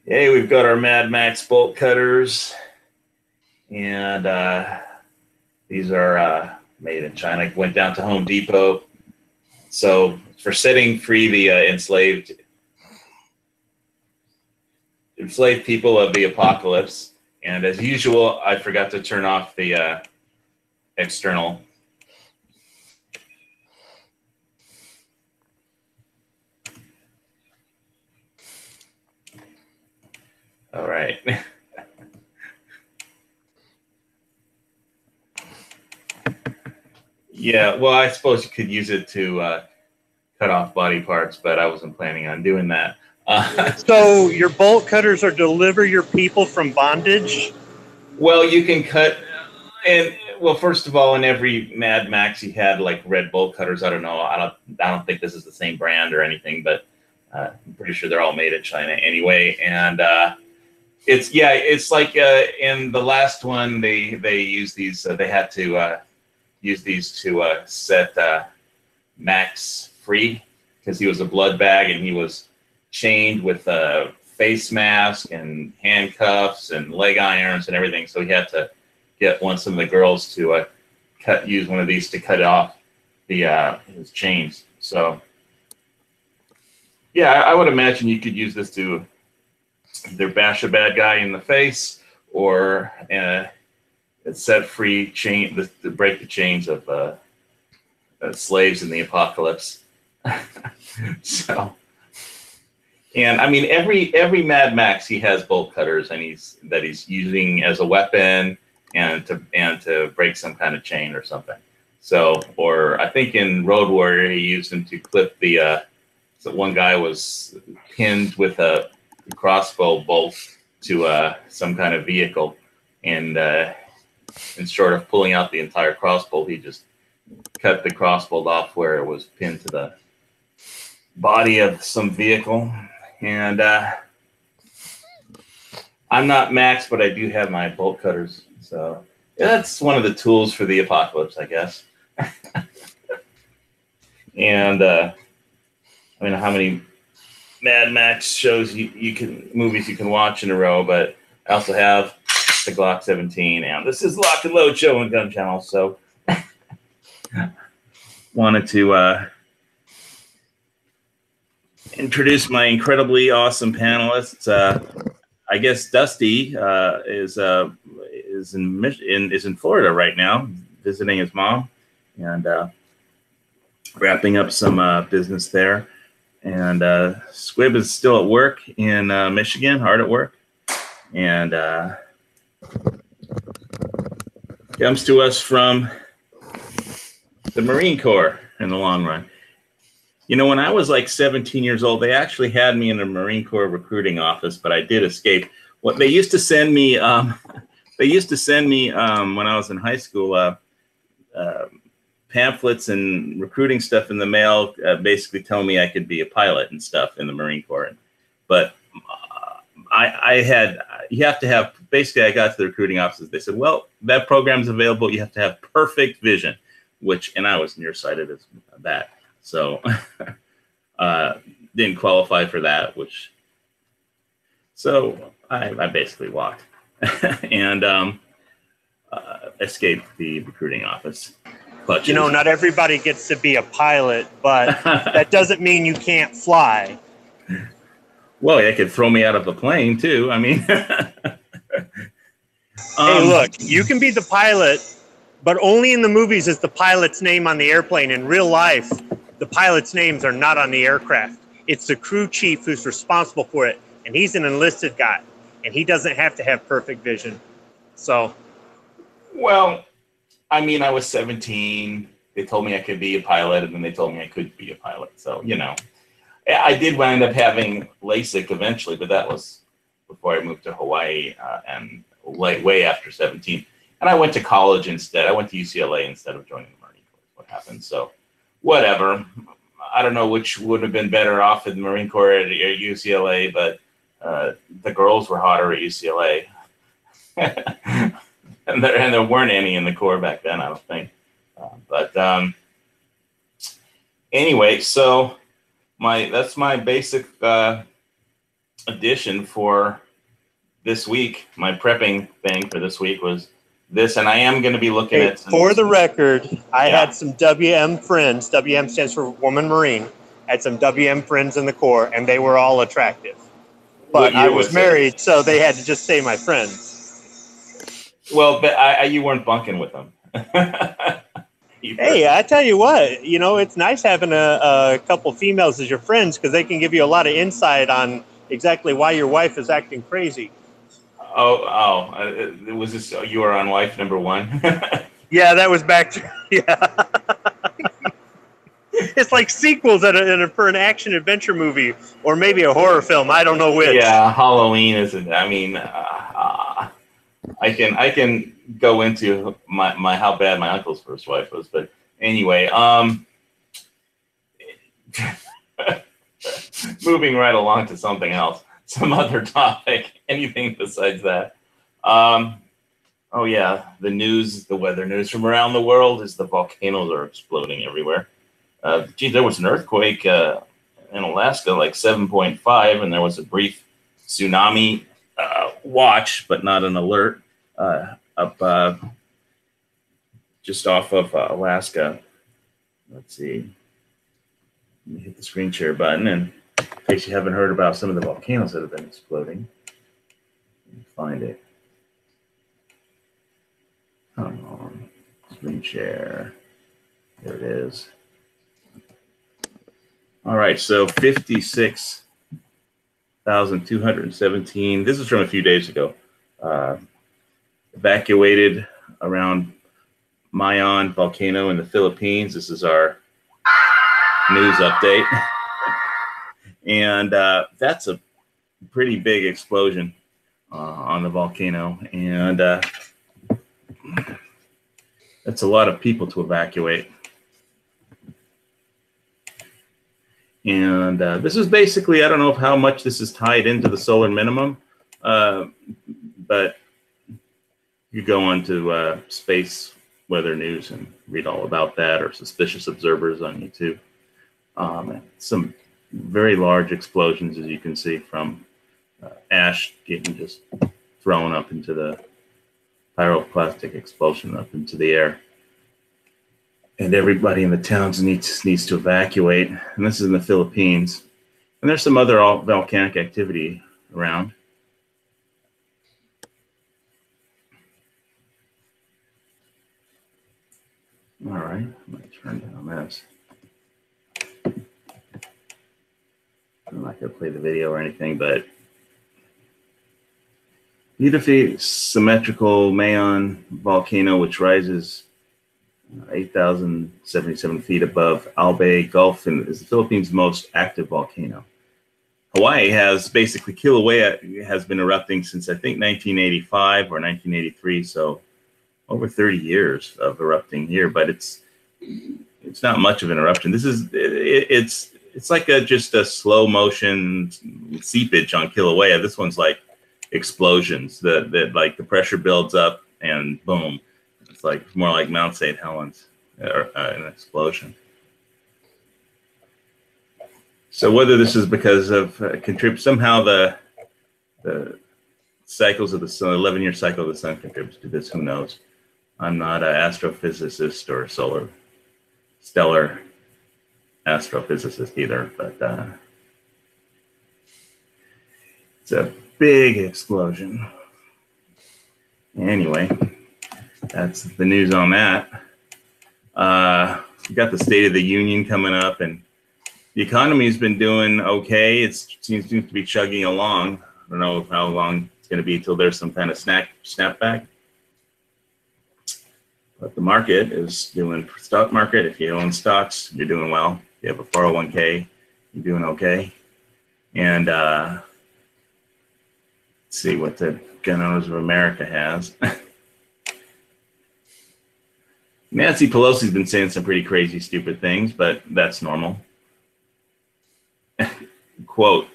Hey, we've got our Mad Max bolt cutters, and these are made in China. Went down to Home Depot. So for setting free the enslaved people of the apocalypse, and as usual, I forgot to turn off the external. All right. Yeah, well, I suppose you could use it to cut off body parts, but I wasn't planning on doing that. So your bolt cutters are to deliver your people from bondage? Well, you can cut, and well, first of all, in every Mad Max, he had like red bolt cutters. I don't know. I don't think this is the same brand or anything, but I'm pretty sure they're all made in China anyway. And it's like in the last one, they use these. They had to use these to set Max free because he was a blood bag and he was chained with a face mask and handcuffs and leg irons and everything. So he had to get some of the girls to use one of these to cut off his chains. So yeah, I would imagine you could use this to either bash a bad guy in the face or set free to break the chains of slaves in the apocalypse. So, and I mean every Mad Max he has bolt cutters and he's using as a weapon and to break some kind of chain or something. So, or I think in Road Warrior he used them to clip the. So one guy was pinned with a crossbow bolt to some kind of vehicle, and instead of pulling out the entire crossbow, he just cut the crossbow off where it was pinned to the body of some vehicle. And I'm not Max, but I do have my bolt cutters. So yeah, that's one of the tools for the apocalypse, I guess. And I don't know how many Mad Max shows movies you can watch in a row, but I also have the Glock 17, and this is Lock and Load Show and Gun Channel. So wanted to introduce my incredibly awesome panelists. I guess Dusty is in Florida right now, visiting his mom, and wrapping up some business there. And Squib is still at work in Michigan, hard at work, and comes to us from the Marine Corps in the long run. You know, when I was like 17 years old, they actually had me in the Marine Corps recruiting office, but I did escape. What they used to send me, when I was in high school, pamphlets and recruiting stuff in the mail, basically telling me I could be a pilot and stuff in the Marine Corps. But you have to have, basically I got to the recruiting offices. They said, well, that program's available. You have to have perfect vision, and I was nearsighted as that. So didn't qualify for that, so I basically walked and escaped the recruiting office. Clutches. You know, not everybody gets to be a pilot, but that doesn't mean you can't fly. Well, they could throw me out of a plane too. I mean, hey, look, you can be the pilot, but only in the movies is the pilot's name on the airplane. In real life, the pilot's names are not on the aircraft. It's the crew chief who's responsible for it, and he's an enlisted guy, and he doesn't have to have perfect vision. So, well, I mean, I was 17. They told me I could be a pilot, and then they told me I couldn't be a pilot. So, you know, I did wind up having LASIK eventually, but that was before I moved to Hawaii and way after 17. And I went to college instead. I went to UCLA instead of joining the Marine Corps. What happened? So, whatever. I don't know which would have been better off in the Marine Corps or UCLA, but the girls were hotter at UCLA. And there weren't any in the Corps back then, I don't think. But anyway, so that's my basic addition for this week. My prepping thing for this week was this, and I am going to be looking at some, for the record, I had some WM friends. WM stands for Woman Marine. I had some WM friends in the Corps, and they were all attractive. But I was married, so they had to just say my friends. Well, but you weren't bunking with them. Hey, I tell you what, you know, it's nice having a couple females as your friends because they can give you a lot of insight on exactly why your wife is acting crazy. Was this, you were on wife number one? Yeah, that was back to, yeah. It's like sequels for an action adventure movie or maybe a horror film. I don't know which. Yeah, Halloween isn't, I mean, I can go into my how bad my uncle's first wife was, but anyway, moving right along to something else, some other topic, anything besides that. Oh yeah, the news, the weather news from around the world is the volcanoes are exploding everywhere. There was an earthquake in Alaska, like 7.5, and there was a brief tsunami watch, but not an alert, up just off of Alaska. Let's see. Let me hit the screen share button, and in case you haven't heard about some of the volcanoes that have been exploding, let me find it. Come on, screen share. There it is. All right, so 56,217. This is from a few days ago. Evacuated around Mayon volcano in the Philippines. This is our news update. And that's a pretty big explosion on the volcano. And that's a lot of people to evacuate. And this is basically, I don't know how much this is tied into the solar minimum, but you go on to Space Weather News and read all about that, or Suspicious Observers on YouTube. Some very large explosions, as you can see, from ash getting just thrown up into the pyroclastic expulsion up into the air. And everybody in the towns needs to evacuate. And this is in the Philippines. And there's some other volcanic activity around. All right, I'm going to turn down this. I'm not going to play the video or anything, but beautifully symmetrical Mayon volcano, which rises 8,077 feet above Albay Gulf and is the Philippines' most active volcano. Hawaii has basically, Kilauea has been erupting since I think 1985 or 1983, so over 30 years of erupting here, but it's not much of an eruption. This is it's like just a slow motion seepage on Kilauea. This one's like explosions that like the pressure builds up and boom. It's like more like Mount St. Helens, an explosion. So whether this is because of somehow the cycles of the sun, 11-year cycle of the sun contributes to this, who knows? I'm not an astrophysicist or stellar astrophysicist either, but it's a big explosion. Anyway, that's the news on that. We got the State of the Union coming up, and the economy's been doing okay. It seems to be chugging along. I don't know how long it's going to be until there's some kind of snapback. But the market is doing, stock market, if you own stocks, you're doing well. If you have a 401k, you're doing okay. And let's see what the Gun Owners of America has. Nancy Pelosi's been saying some pretty crazy, stupid things, but that's normal. Quote,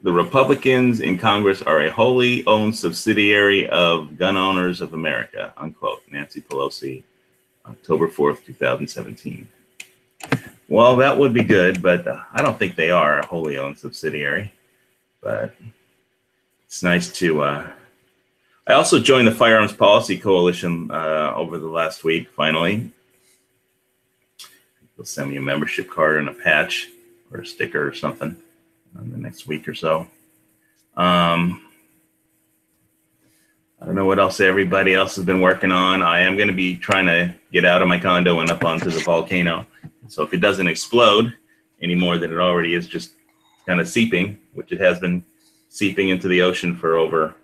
the Republicans in Congress are a wholly owned subsidiary of Gun Owners of America, unquote. Nancy Pelosi, October 4th, 2017. Well, that would be good, but I don't think they are a wholly owned subsidiary. but it's nice to. I also joined the Firearms Policy Coalition over the last week. Finally, they'll send me a membership card and a patch or a sticker or something in the next week or so. I don't know what else everybody else has been working on. I am going to be trying to get out of my condo and up onto the volcano. So if it doesn't explode any more than it already is, just kind of seeping, which it has been seeping into the ocean for over,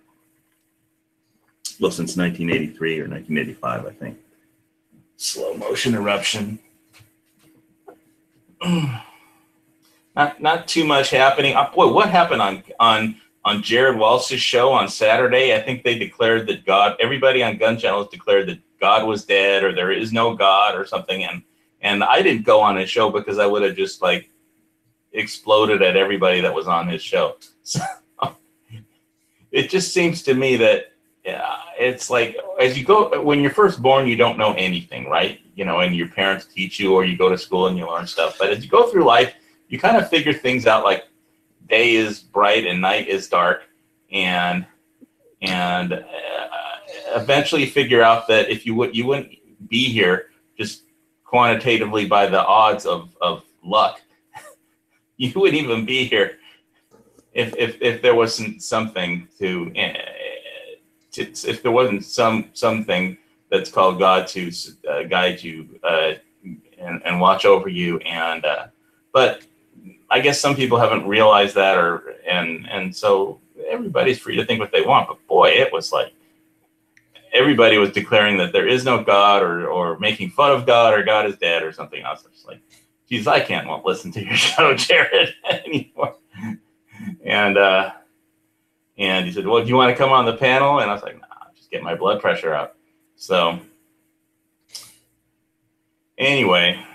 well, since 1983 or 1985, I think. Slow motion eruption. Not too much happening. Boy, what happened on Jared Walsh's show on Saturday? I think they declared that God, everybody on Gun Channel declared that God was dead or there is no God or something. And I didn't go on his show because I would have just like exploded at everybody that was on his show. So it just seems to me that it's like, as you go, when you're first born, you don't know anything, right? You know, and your parents teach you, or you go to school and you learn stuff. But as you go through life, you kind of figure things out, like day is bright and night is dark, and eventually figure out that if you wouldn't be here just quantitatively by the odds of luck. You wouldn't even be here if there wasn't something to if there wasn't something that's called God to guide you and watch over you. And but I guess some people haven't realized that, and so everybody's free to think what they want. But boy, it was like everybody was declaring that there is no God, or making fun of God, or God is dead, or something else. It's like, geez, I won't listen to your show, Jared, anymore. And he said, well, do you want to come on the panel? And I was like, nah, just get my blood pressure up. So anyway,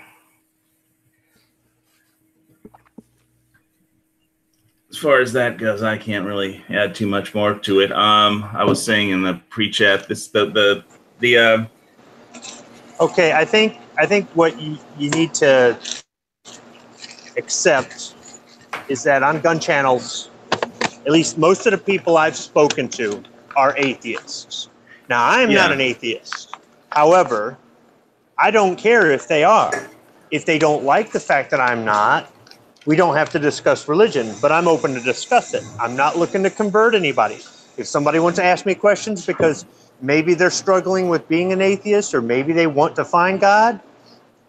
as far as that goes, I can't really add too much more to it. I was saying in the pre-chat, Okay, I think what you need to accept is that on gun channels, at least most of the people I've spoken to are atheists. Now, I am not an atheist. However, I don't care if they are. If they don't like the fact that I'm not, we don't have to discuss religion, but I'm open to discuss it. I'm not looking to convert anybody. If somebody wants to ask me questions because maybe they're struggling with being an atheist, or maybe they want to find God,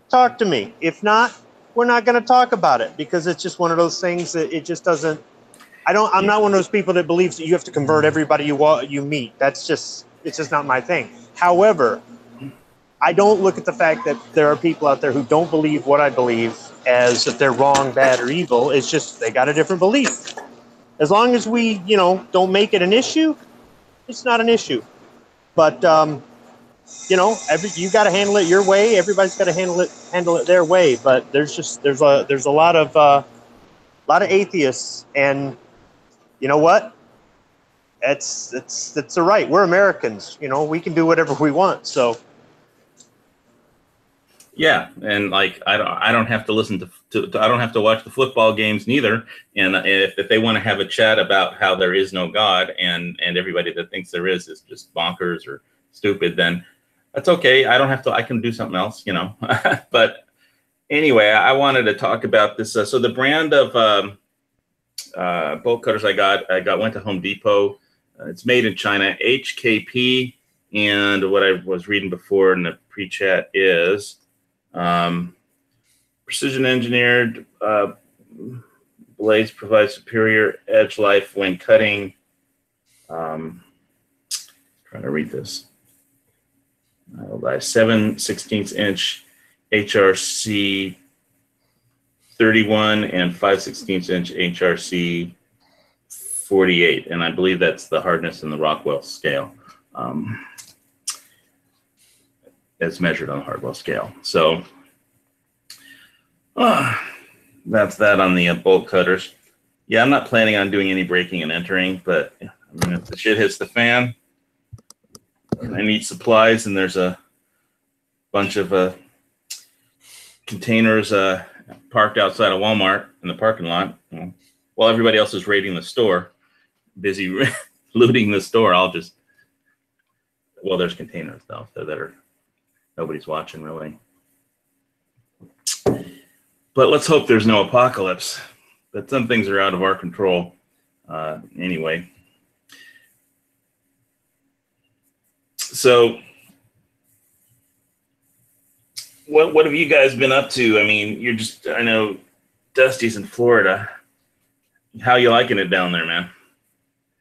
talk to me. If not, we're not going to talk about it, because it's just one of those things that it just doesn't. I'm not one of those people that believes that you have to convert everybody you meet. It's just not my thing. However, I don't look at the fact that there are people out there who don't believe what I believe as if they're wrong, bad, or evil. It's just they got a different belief. As long as we, don't make it an issue, it's not an issue. But you got to handle it your way. Everybody's got to handle it their way. But there's a lot of atheists, and you know what? It's the right. We're Americans. We can do whatever we want. So. Yeah, and like I don't have to listen to I don't have to watch the football games neither. And if they want to have a chat about how there is no God, and everybody that thinks there is just bonkers or stupid, then that's okay. I don't have to. I can do something else, But anyway, I wanted to talk about this. So the brand of bolt cutters I went to Home Depot. It's made in China, HKP, and what I was reading before in the pre-chat is. Precision engineered blades provide superior edge life when cutting. Trying to read this. By 7/16 inch HRC 31 and 5/16 inch HRC 48, and I believe that's the hardness in the Rockwell scale. As measured on the Hardwell scale. So that's that on the bolt cutters. Yeah, I'm not planning on doing any breaking and entering, but if the shit hits the fan, I need supplies, and there's a bunch of containers parked outside of Walmart in the parking lot. while everybody else is raiding the store, busy looting the store, well, there's containers though, so that nobody's watching really. But let's hope there's no apocalypse. But some things are out of our control. Anyway. So what have you guys been up to? I mean, I know Dusty's in Florida. How you liking it down there, man?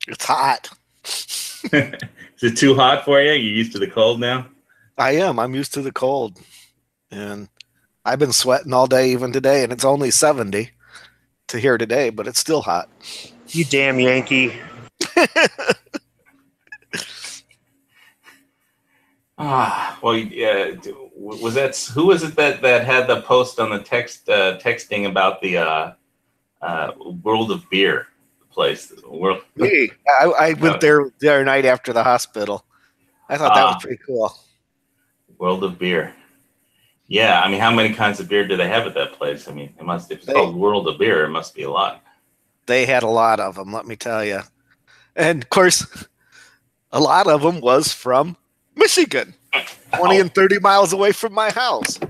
It's hot. Is it too hot for you? You used to the cold now? I am. I'm used to the cold. And I've been sweating all day, even today, and it's only 70 to here today, but it's still hot. You damn Yankee. Well, yeah. Who was it that had the post on the texting about the World of Beer place? Me. I went there the other night after the hospital. I thought that was pretty cool. World of Beer. Yeah, I mean, how many kinds of beer do they have at that place? I mean, if it's called World of Beer, it must be a lot. They had a lot of them, let me tell you. And, of course, a lot of them was from Michigan, 20 and 30 miles away from my house.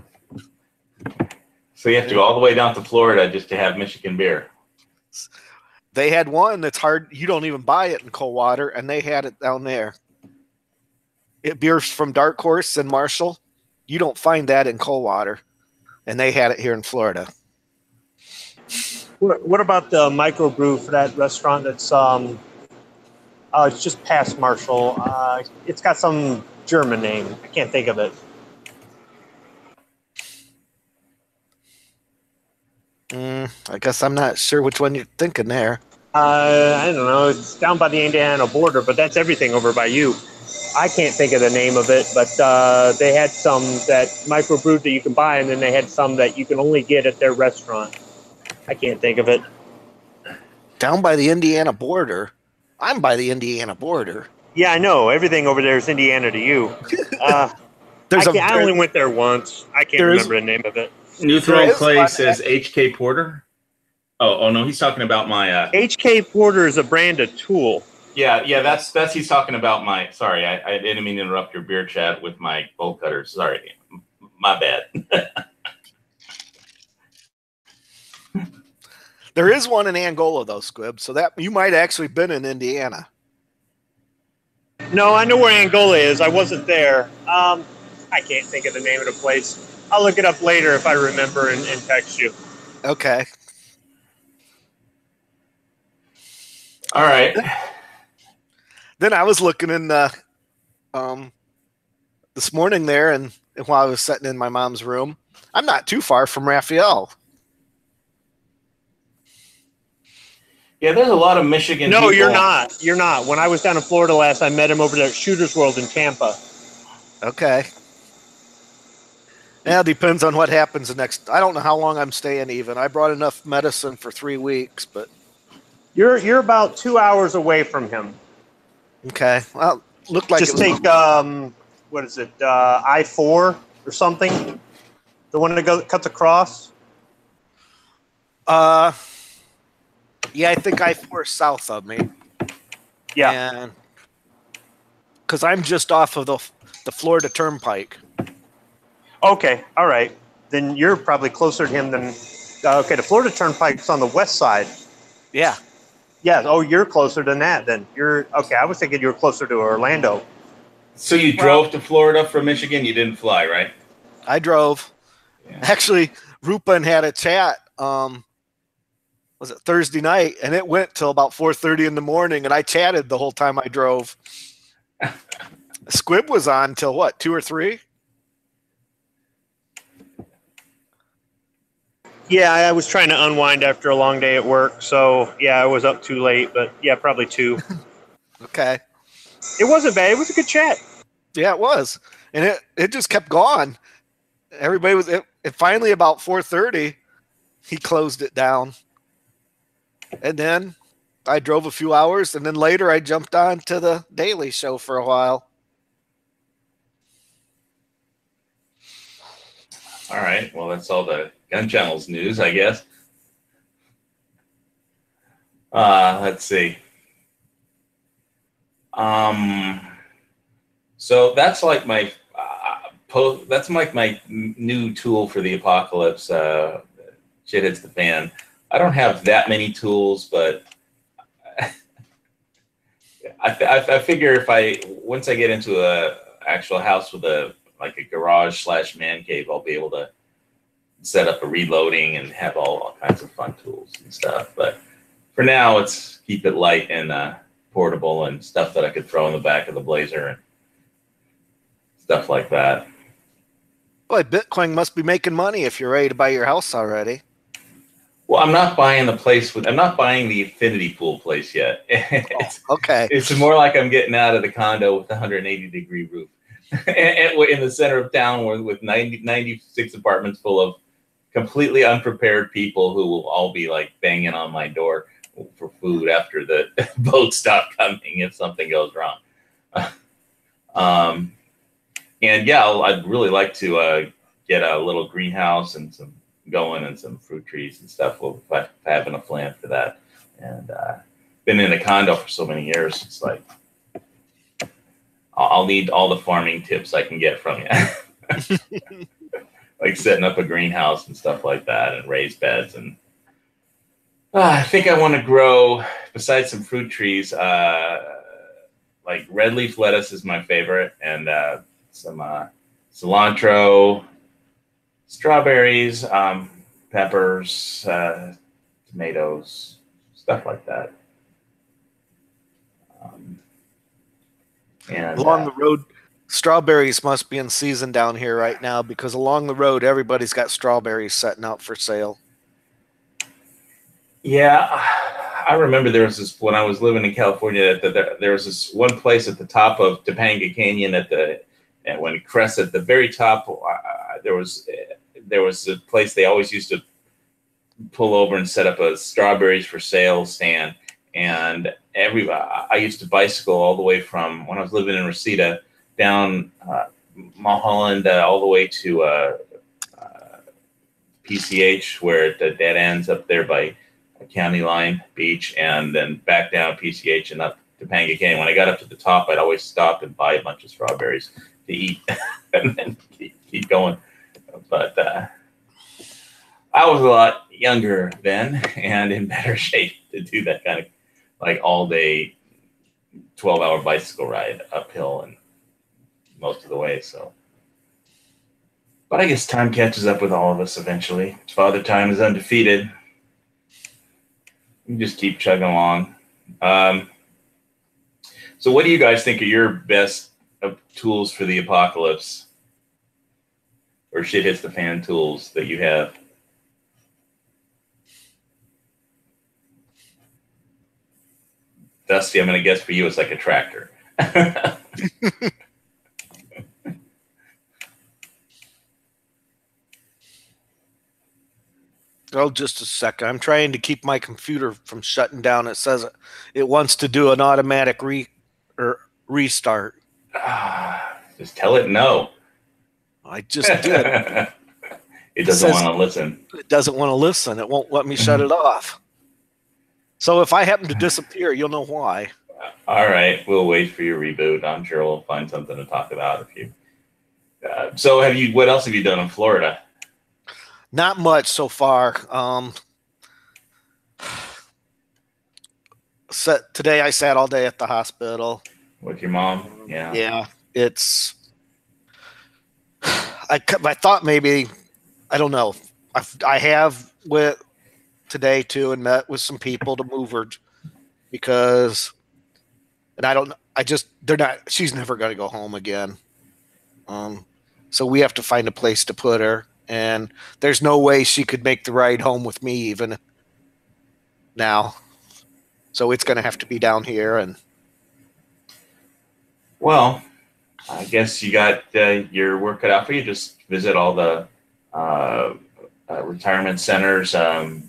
So you have to go all the way down to Florida just to have Michigan beer. They had one that's hard. You don't even buy it in Coldwater, and they had it down there. Beer's from Dark Horse and Marshall. You don't find that in Coldwater, and they had it here in Florida. What about the microbrew for that restaurant that's it's just past Marshall? It's got some German name. I can't think of it. I guess I'm not sure which one you're thinking there. I don't know. It's down by the Indiana border, but that's everything over by you. I can't think of the name of it, but they had some that microbrewed that you can buy, and then they had some that you can only get at their restaurant. I can't think of it. Down by the Indiana border? I'm by the Indiana border. Yeah, I know. Everything over there is Indiana to you. I only went there once. I can't remember the name of it. Neutral Clay says HK Porter. Oh no, he's talking about my HK Porter is a brand of tool. Yeah, that's he's talking about my. Sorry, I didn't mean to interrupt your beer chat with my Boltcutters. Sorry, my bad. There is one in Angola though, Squib. So that you might actually been in Indiana. No, I know where Angola is. I wasn't there. I can't think of the name of the place. I'll look it up later if I remember and text you. Okay. All right. Then I was looking in this morning there, and while I was sitting in my mom's room, I'm not too far from Raphael. Yeah, there's a lot of Michigan No, people. you're not. You're not. When I was down in Florida last, I met him over there at Shooter's World in Tampa. Okay. Yeah, it depends on what happens the next. I don't know how long I'm staying even. I brought enough medicine for 3 weeks, but You're about 2 hours away from him. okay. Well, looked like just take what is it, I-4 or something? The one that cuts across? Yeah, I think I-4 south of me. Yeah. Because I'm just off of the Florida Turnpike. Okay, all right. Then you're probably closer to him than... okay, the Florida Turnpike's on the west side. Yeah. Yeah, oh, you're closer than that then. Okay, I was thinking you were closer to Orlando. So you drove to Florida from Michigan? You didn't fly, right? I drove. Yeah. Actually, Rupa had a chat, was it Thursday night, and it went till about 4:30 in the morning, and I chatted the whole time I drove. Squib was on till what, 2 or 3? Yeah, I was trying to unwind after a long day at work, so yeah, I was up too late, but yeah, probably 2. Okay. It wasn't bad. It was a good chat. Yeah, it was. And it just kept going. Everybody was it finally about 4:30, he closed it down. And then I drove a few hours, and then later I jumped on to the Daily Show for a while. All right. Well, that's all the Gun Channel's news, I guess. Let's see. So that's like my that's like my new tool for the apocalypse. Shit hits the fan. I don't have that many tools, but I figure once I get into a actual house with a garage / man cave, I'll be able to set up a reloading and have all kinds of fun tools and stuff. But for now, it's keep it light and portable and stuff that I could throw in the back of the Blazer and stuff like that. Boy, Bitcoin must be making money if you're ready to buy your house already. Well, I'm not buying I'm not buying the infinity pool place yet. Okay. It's more like I'm getting out of the condo with a 180-degree roof and in the center of town with 96 apartments full of completely unprepared people who will all be like banging on my door for food after the boat stop coming if something goes wrong. And yeah, I'd really like to get a little greenhouse and some fruit trees and stuff. We'll have enough land for that. And been in a condo for so many years. It's like I'll need all the farming tips I can get from you. Like setting up a greenhouse and stuff like that and raised beds. And I think I want to grow, besides some fruit trees, like red leaf lettuce is my favorite, and some cilantro, strawberries, peppers, tomatoes, stuff like that. And along the road, strawberries must be in season down here right now, because along the road, everybody's got strawberries setting out for sale. Yeah, I remember there was this when I was living in California. There was this one place at the top of Topanga Canyon and when it crests at the very top, there was a place they always used to pull over and set up a strawberries for sale stand. And I used to bicycle all the way from when I was living in Reseda down Mulholland all the way to PCH, where the dead ends up there by County Line Beach, and then back down PCH and up Topanga Canyon. When I got up to the top, I'd always stop and buy a bunch of strawberries to eat and then keep going. But I was a lot younger then and in better shape to do that kind of like all day 12-hour bicycle ride uphill and most of the way. So, but I guess time catches up with all of us eventually. Father Time is undefeated. You just keep chugging along. So what do you guys think are your best tools for the apocalypse, or shit hits the fan tools that you have? Dusty, I'm going to guess for you it's like a tractor. Oh, just a second. I'm trying to keep my computer from shutting down. It says it wants to do an automatic restart. Just tell it no. I just did. It doesn't want to listen. It doesn't want to listen. It won't let me shut it off. So if I happen to disappear, you'll know why. All right. We'll wait for your reboot. I'm sure we'll find something to talk about if you. So what else have you done in Florida? Not much so far. Today I sat all day at the hospital. With your mom? Yeah. Yeah. I thought maybe, I don't know. I have with today too, and met with some people to move her because, and she's never going to go home again. So we have to find a place to put her. And there's no way she could make the ride home with me even now. So it's going to have to be down here. And well, I guess you got your work cut out for you. Just visit all the retirement centers and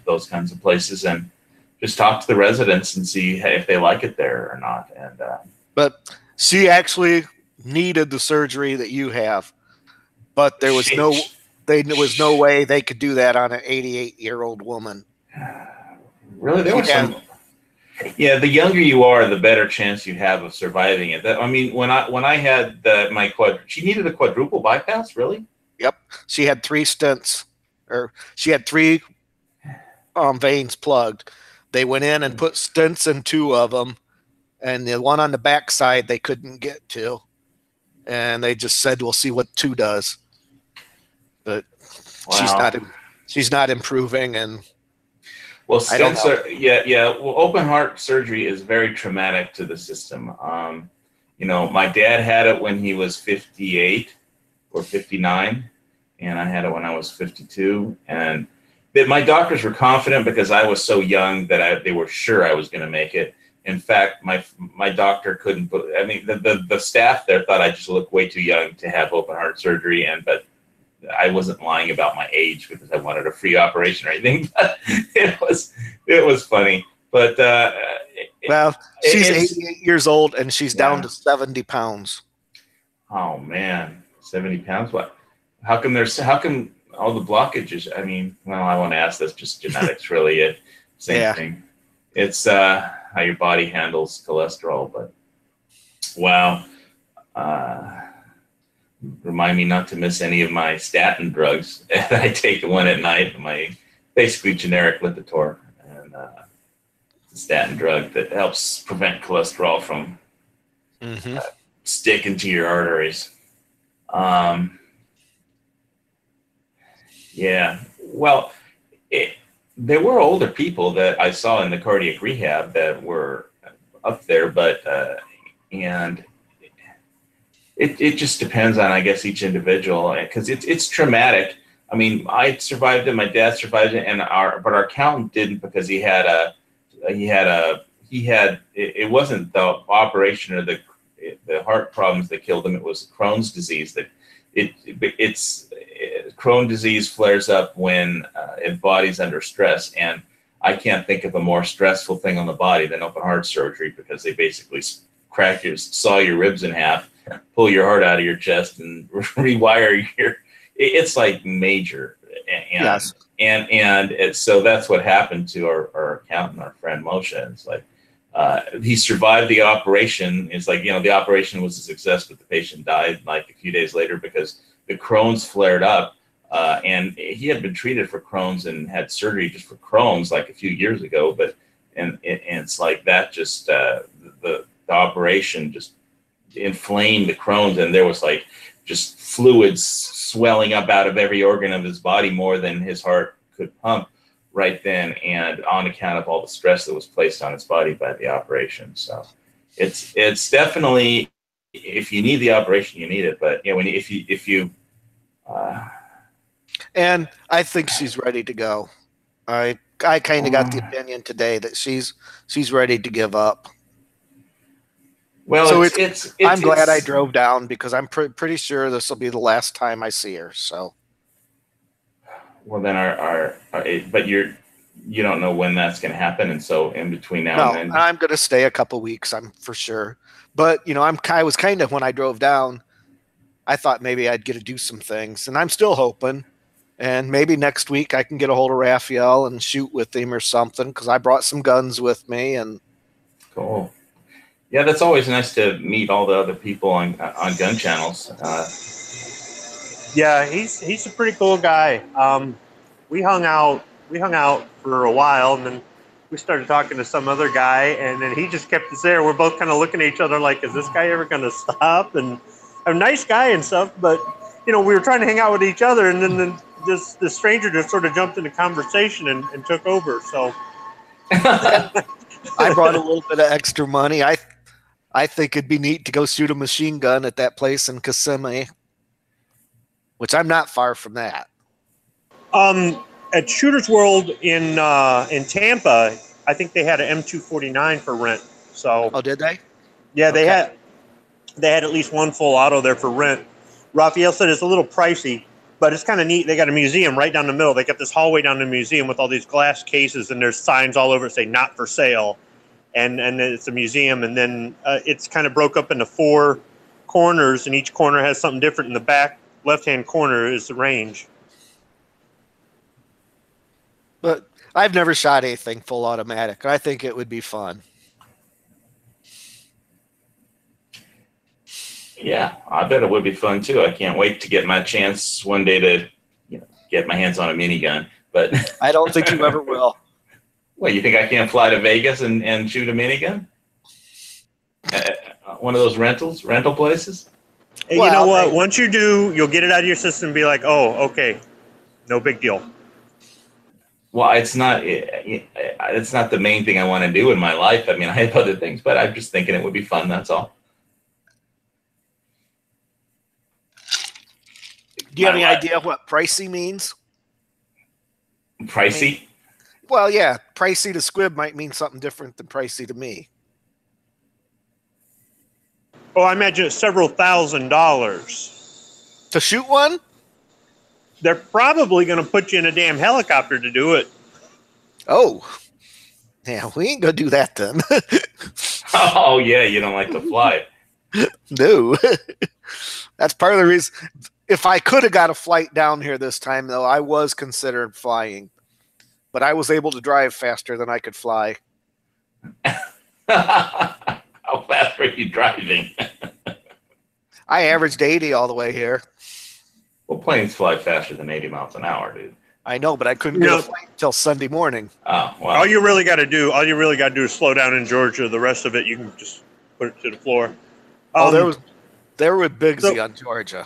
those kinds of places, and just talk to the residents and see if they like it there or not. And but she actually needed the surgery that you have. But there was no way they could do that on an 88-year-old woman. Really, there were some. Yeah, the younger you are, the better chance you have of surviving it. I mean, when I had she needed a quadruple bypass, really? Yep. She had 3 stents, or she had 3 veins plugged. They went in and put stents in 2 of them, and the one on the back side they couldn't get to, and they just said, "We'll see what 2 does." But Wow. she's not improving, and Well, I don't stents know. are, yeah. Well, open heart surgery is very traumatic to the system. My dad had it when he was 58 or 59, and I had it when I was 52. And my doctors were confident because I was so young that they were sure I was going to make it. In fact, my doctor couldn't. I mean, the staff there thought I just looked way too young to have open heart surgery, but I wasn't lying about my age because I wanted a free operation or anything. But it was funny. But well, she's 88 years old and she's down to 70 pounds. Oh man, 70 pounds. What? How come all the blockages? I mean, well, I want to ask this. Just genetics, really. Same thing. It's how your body handles cholesterol. But wow. Remind me not to miss any of my statin drugs. I take one at night, my basically generic Lipitor, and it's a statin drug that helps prevent cholesterol from sticking to your arteries. Yeah, well, there were older people that I saw in the cardiac rehab that were up there, but and it just depends on, I guess, each individual, because it's traumatic. I mean, I survived it, my dad survived it, but our accountant didn't, because it wasn't the operation or the heart problems that killed him. It was Crohn's disease. Crohn's disease flares up when the body's under stress, and I can't think of a more stressful thing on the body than open heart surgery, because they basically saw your ribs in half, pull your heart out of your chest, and rewire it's like major. And so that's what happened to our accountant, our friend Moshe. It's like, he survived the operation. It's like, the operation was a success, but the patient died like a few days later because the Crohn's flared up. And he had been treated for Crohn's and had surgery just for Crohn's like a few years ago. But it's like that, just the operation just inflamed the Crohn's, and there was like just fluids swelling up out of every organ of his body, more than his heart could pump right then, and on account of all the stress that was placed on his body by the operation. So it's definitely, if you need the operation, you need it. But if you and I think she's ready to go. I kind of got the opinion today that she's ready to give up. Well, so I'm glad I drove down, because I'm pretty sure this will be the last time I see her. So, well, then but you don't know when that's going to happen, and so in between now and then, I'm going to stay a couple weeks. I'm for sure. But I was kind of, when I drove down, I thought maybe I'd get to do some things, and I'm still hoping. And maybe next week I can get a hold of Raphael and shoot with him or something, because I brought some guns with me. And cool. Yeah, that's always nice to meet all the other people on gun channels. Yeah, he's a pretty cool guy. We hung out for a while, and then we started talking to some other guy, and then he just kept us there. We're both kind of looking at each other like, is this guy ever going to stop? And a nice guy and stuff, but we were trying to hang out with each other, and then the stranger just sort of jumped into conversation and took over. So I brought a little bit of extra money. I think it'd be neat to go shoot a machine gun at that place in Kissimmee, which I'm not far from that. At Shooter's World in Tampa, I think they had an M249 for rent. So, oh, did they? Yeah, they had at least one full auto there for rent. Raphael said it's a little pricey, but it's kind of neat. They got a museum right down the middle. They got this hallway down the museum with all these glass cases, and there's signs all over that say "Not for sale," and it's a museum. And then it's kind of broke up into 4 corners, and each corner has something different. In the back left-hand corner is the range. But I've never shot anything full automatic. I think it would be fun. Yeah, I bet it would be fun too. I can't wait to get my chance one day to, get my hands on a minigun. But I don't think you ever will. well, you think I can't fly to Vegas and shoot a minigun? One of those rental places? Hey, you know what? Once you do, you'll get it out of your system and be like, oh, okay, no big deal. Well, it's not the main thing I want to do in my life. I mean, I have other things, but I'm just thinking it would be fun. That's all. Do you have any idea what pricey means? Pricey? I mean, well, yeah, pricey to squib might mean something different than pricey to me. Oh, I imagine it's several $1,000s. To shoot one? They're probably going to put you in a damn helicopter to do it. Oh. Yeah, we ain't going to do that then. Oh, yeah, you don't like to fly. No. That's part of the reason. If I could have got a flight down here this time, though, I was considered flying. But I was able to drive faster than I could fly. How fast were you driving? I averaged 80 all the way here. Well, planes fly faster than 80 miles an hour, dude. I know, but I couldn't get a flight until Sunday morning. Oh, well. All you really got to do is slow down in Georgia. The rest of it, you can just put it to the floor. There were Bigsy on Georgia.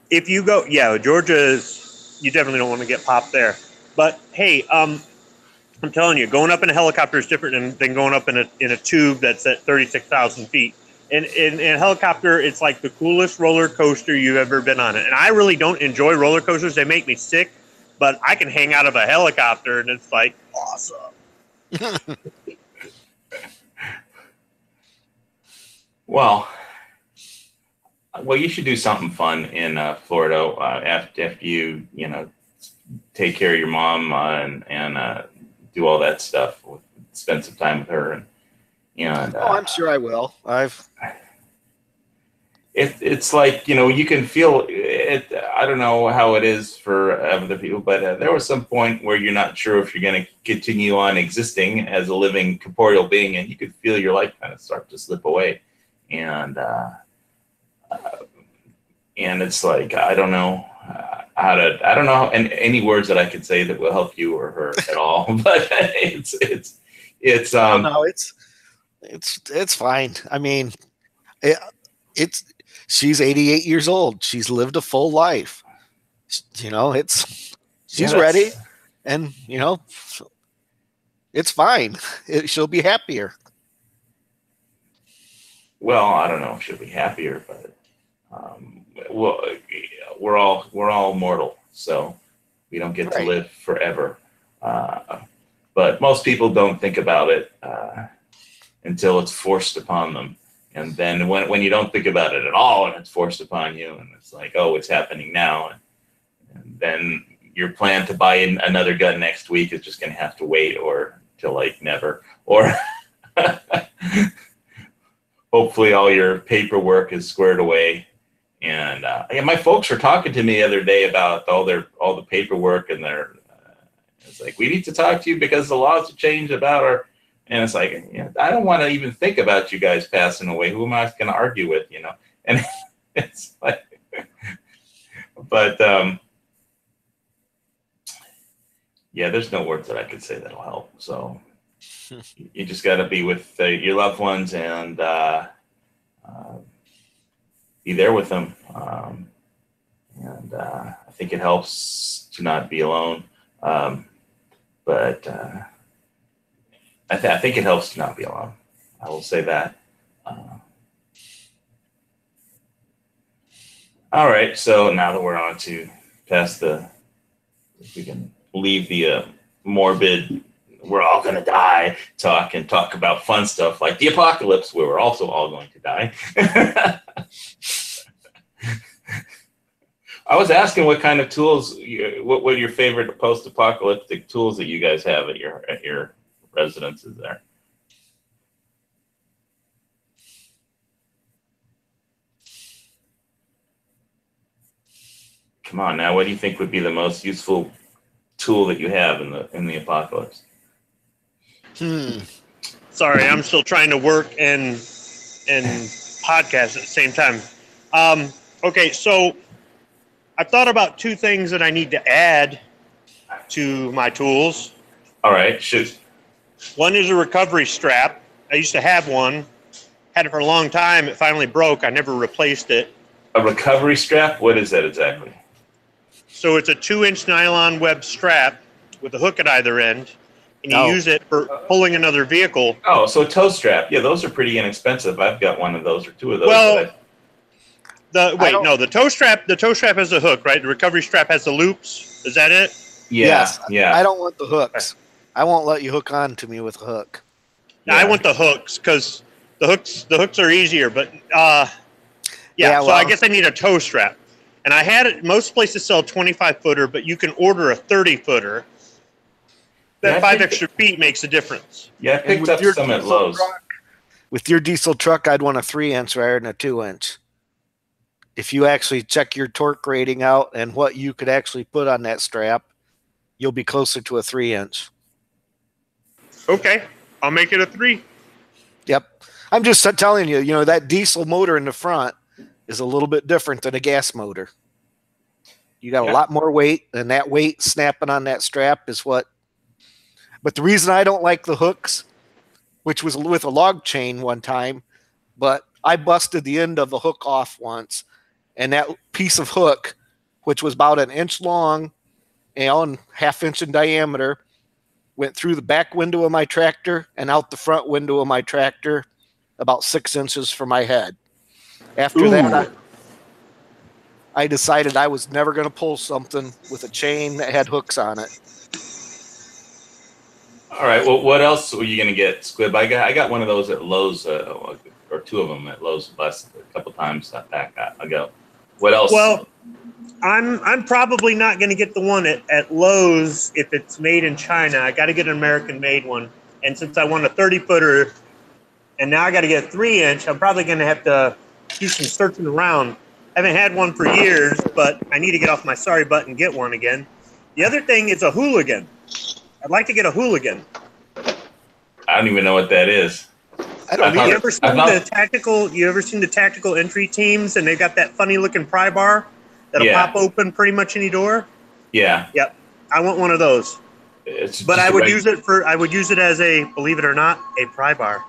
If you go, yeah, Georgia is, you definitely don't want to get popped there. But hey, I'm telling you, going up in a helicopter is different than going up in a tube that's at 36,000 feet. In a helicopter, it's like the coolest roller coaster you've ever been on. And I really don't enjoy roller coasters. They make me sick, but I can hang out of a helicopter and it's like awesome. Well, you should do something fun in Florida after you, take care of your mom and do all that stuff. Spend some time with her, and I'm sure I will. It's like, you can feel it. I don't know how it is for other people, but there was some point where you're not sure if you're going to continue on existing as a living corporeal being, and you could feel your life kind of start to slip away, and it's like I don't know any words that I could say that will help you or her at all, but it's fine. I mean, she's 88 years old. She's lived a full life. She's ready, and it's fine. She'll be happier. Well, I don't know if she'll be happier, but we're all mortal, so we don't get to live forever. But most people don't think about it until it's forced upon them. And then when you don't think about it at all and it's forced upon you and it's like, oh, it's happening now. And then your plan to buy another gun next week is just going to have to wait or till like never. Or hopefully all your paperwork is squared away. And my folks were talking to me the other day about all the paperwork, and it's like, we need to talk to you because the laws have changed about our. And it's like, I don't want to even think about you guys passing away. Who am I going to argue with, And it's like, but there's no words that I could say that'll help. So you just got to be with your loved ones and be there with them. And I think it helps to not be alone. But I think it helps to not be alone. I will say that. All right. So now that we're on to we can leave the morbid, we're all going to die talk and talk about fun stuff like the apocalypse, where we're also all going to die. I was asking what kind of tools, what were your favorite post-apocalyptic tools that you guys have at your residences there? Come on now, what do you think would be the most useful tool that you have in the apocalypse? Sorry, I'm still trying to work and podcast at the same time. Okay, so I thought about two things that I need to add to my tools. All right, shoot. One is a recovery strap. I used to have one. Had it for a long time. It finally broke. I never replaced it. A recovery strap? What is that exactly? So it's a 2-inch nylon web strap with a hook at either end, and you use it for pulling another vehicle. Oh, so a toe strap. Yeah, those are pretty inexpensive. I've got one of those or two of those. Well, the toe strap has a hook, right? The recovery strap has the loops. Is that it? Yeah, Yes. yeah. I don't want the hooks. I won't let you hook on to me with a hook. Yeah. I want the hooks because the hooks are easier. But so I guess I need a toe strap. And I had it. Most places sell 25-footer, but you can order a 30-footer. That 5 extra feet makes a difference. Yeah, I picked up some at Lowe's. With your diesel truck, I'd want a 3-inch rather than a 2-inch. If you actually check your torque rating out and what you could actually put on that strap, you'll be closer to a 3-inch. Okay, I'll make it a 3. Yep. I'm just telling you, that diesel motor in the front is a little bit different than a gas motor. You got a lot more weight, and that weight snapping on that strap is what. But the reason I don't like the hooks, which was with a log chain one time, but I busted the end of the hook off once, and that piece of hook, which was about an inch long and half-inch in diameter, went through the back window of my tractor and out the front window of my tractor about 6 inches from my head. After that, I decided I was never going to pull something with a chain that had hooks on it. All right. Well, what else were you going to get, Squib? I got one of those at Lowe's, or two of them at Lowe's last a couple times back ago. What else? Well, I'm probably not going to get the one at Lowe's if it's made in China. I got to get an American-made one. And since I want a 30-footer, and now I got to get a 3-inch, I'm probably going to have to do some searching around. I haven't had one for years, but I need to get off my sorry butt and get one again. The other thing is a hooligan. I'd like to get a hooligan. I don't even know what that is. You ever seen the tactical entry teams, and they've got that funny looking pry bar that'll pop open pretty much any door? Yeah. Yep. I want one of those. But I would use it as a, believe it or not, a pry bar.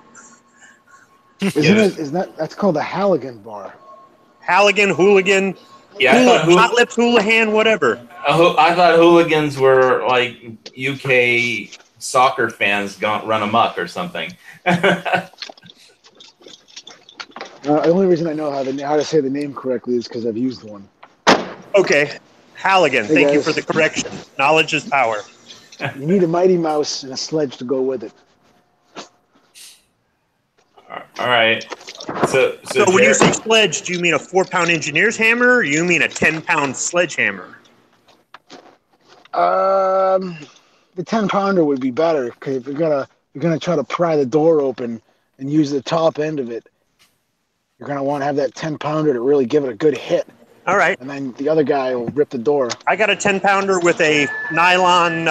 That's called a Halligan bar. Halligan, hooligan, hot lips, hooligan, whatever. I thought hooligans were like UK soccer fans run amok or something. The only reason I know how to say the name correctly is because I've used one. Okay, Halligan. Hey, thank guys. you for the correction. Knowledge is power. You need a Mighty Mouse and a sledge to go with it. All right. So when you say sledge, do you mean a 4-pound engineer's hammer, or you mean a 10-pound sledgehammer? The 10-pounder would be better, because if you're gonna try to pry the door open and use the top end of it, you're gonna want to have that 10-pounder to really give it a good hit. All right. And then the other guy will rip the door. I got a 10-pounder with a nylon,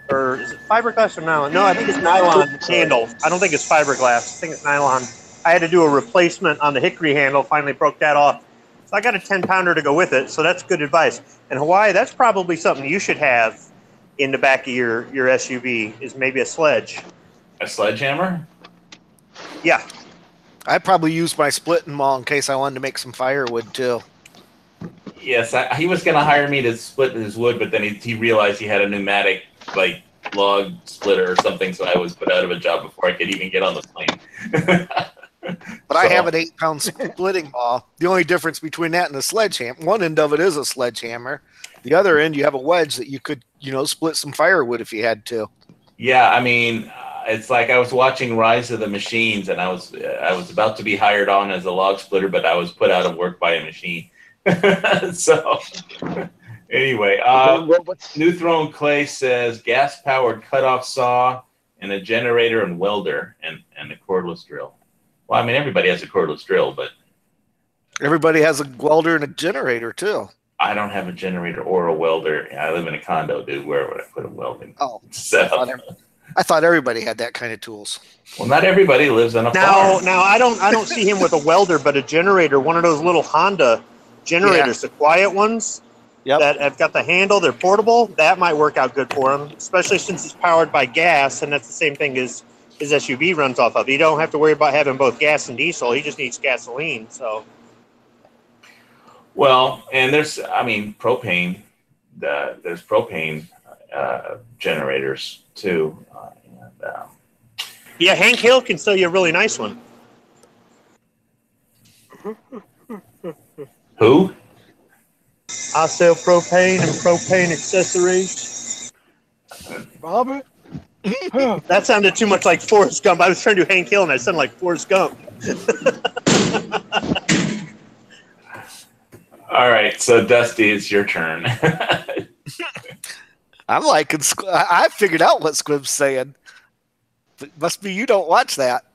or is it fiberglass or nylon? No, I think it's nylon handle. I don't think it's fiberglass. I think it's nylon. I had to do a replacement on the hickory handle. Finally broke that off. So I got a 10-pounder to go with it. So that's good advice. In Hawaii, that's probably something you should have in the back of your SUV, is maybe a sledge. A sledgehammer? Yeah. I probably used my splitting maul in case I wanted to make some firewood too. Yes, he was going to hire me to split his wood, but then he realized he had a pneumatic log splitter or something, so I was put out of a job before I could even get on the plane. But I have an 8-pound splitting maul. The only difference between that and a sledgehammer, one end of it is a sledgehammer. The other end, you have a wedge that you could, split some firewood if you had to. Yeah, I mean, it's like I was watching Rise of the Machines, and I was about to be hired on as a log splitter, but I was put out of work by a machine. So, anyway, New Throne Clay says gas-powered cutoff saw and a generator and welder and a cordless drill. Well, I mean, everybody has a cordless drill, but everybody has a welder and a generator too. I don't have a generator or a welder. I live in a condo, dude. Where would I put a welding setup? I thought everybody had that kind of tools. Well, not everybody lives on a farm. Now I don't see him with a welder, but a generator, one of those little Honda generators, the quiet ones that have got the handle, they're portable. That might work out good for him, especially since it's powered by gas, and that's the same thing as his SUV runs off of. You don't have to worry about having both gas and diesel. He just needs gasoline. So, well, and there's propane. There's propane generators too. Yeah, Hank Hill can sell you a really nice one. Who? I sell propane and propane accessories. Robert? That sounded too much like Forrest Gump. I was trying to do Hank Hill, and I sounded like Forrest Gump. All right, so Dusty, it's your turn. I'm like, I figured out what Squib's saying. It must be you don't watch that.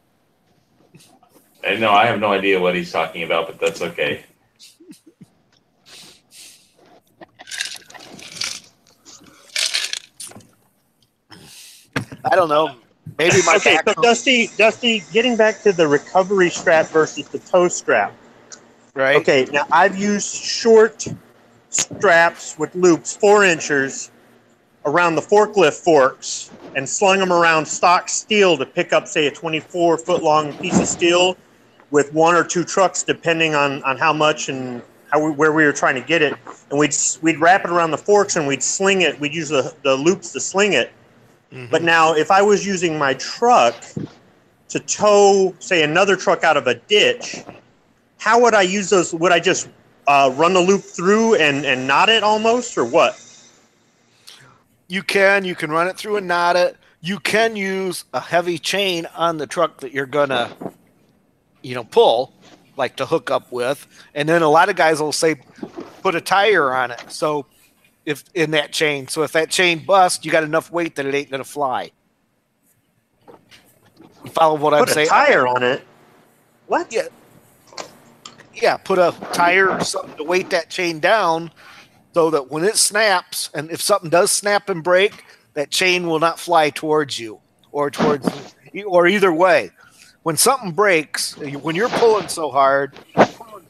No, I have no idea what he's talking about, but that's okay. I don't know. Maybe my okay, so Dusty, getting back to the recovery strap versus the toe strap. Right. Okay, now I've used short straps with loops, 4 inches, around the forklift forks and slung them around stock steel to pick up, say, a 24-foot-long piece of steel with 1 or 2 trucks, depending on how much and where we were trying to get it. And we'd wrap it around the forks and we'd sling it. We'd use the loops to sling it. Mm-hmm. But now, if I was using my truck to tow, say, another truck out of a ditch, how would I use those? Would I just run the loop through and knot it almost, or what? You can run it through and knot it. You can use a heavy chain on the truck that you're gonna, pull, like to hook up with. And then a lot of guys will say, put a tire on it. So if that chain busts, you got enough weight that it ain't gonna fly. You follow what I'm saying? Put a tire on it. What? Yeah. Yeah, put a tire or something to weight that chain down so that when it snaps, and if something does snap and break, that chain will not fly towards you or either way. When something breaks, when you're pulling so hard,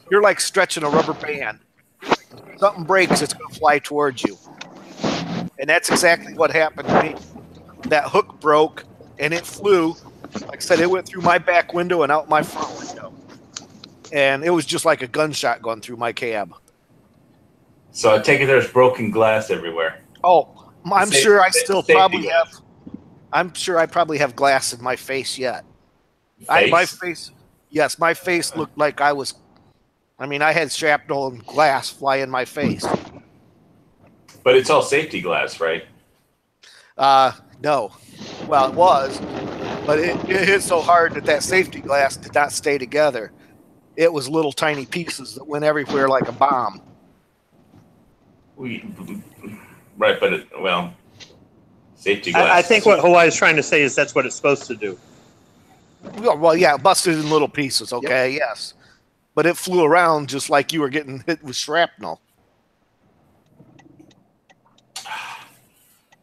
you're like stretching a rubber band. If something breaks, it's going to fly towards you. And that's exactly what happened to me. That hook broke and it flew. Like I said, it went through my back window and out my front window. And it was just like a gunshot going through my cab. So I take it there's broken glass everywhere. Oh, I'm sure I probably have glass in my face yet. My face looked like I had shrapnel and glass fly in my face. But it's all safety glass, right? No. Well, it was, but it hit so hard that safety glass did not stay together. It was little tiny pieces that went everywhere like a bomb. Right, but safety glass. I think what Hawaii is trying to say is that's what it's supposed to do. Well, yeah, busted in little pieces, okay, yep. Yes. But it flew around just like you were getting hit with shrapnel.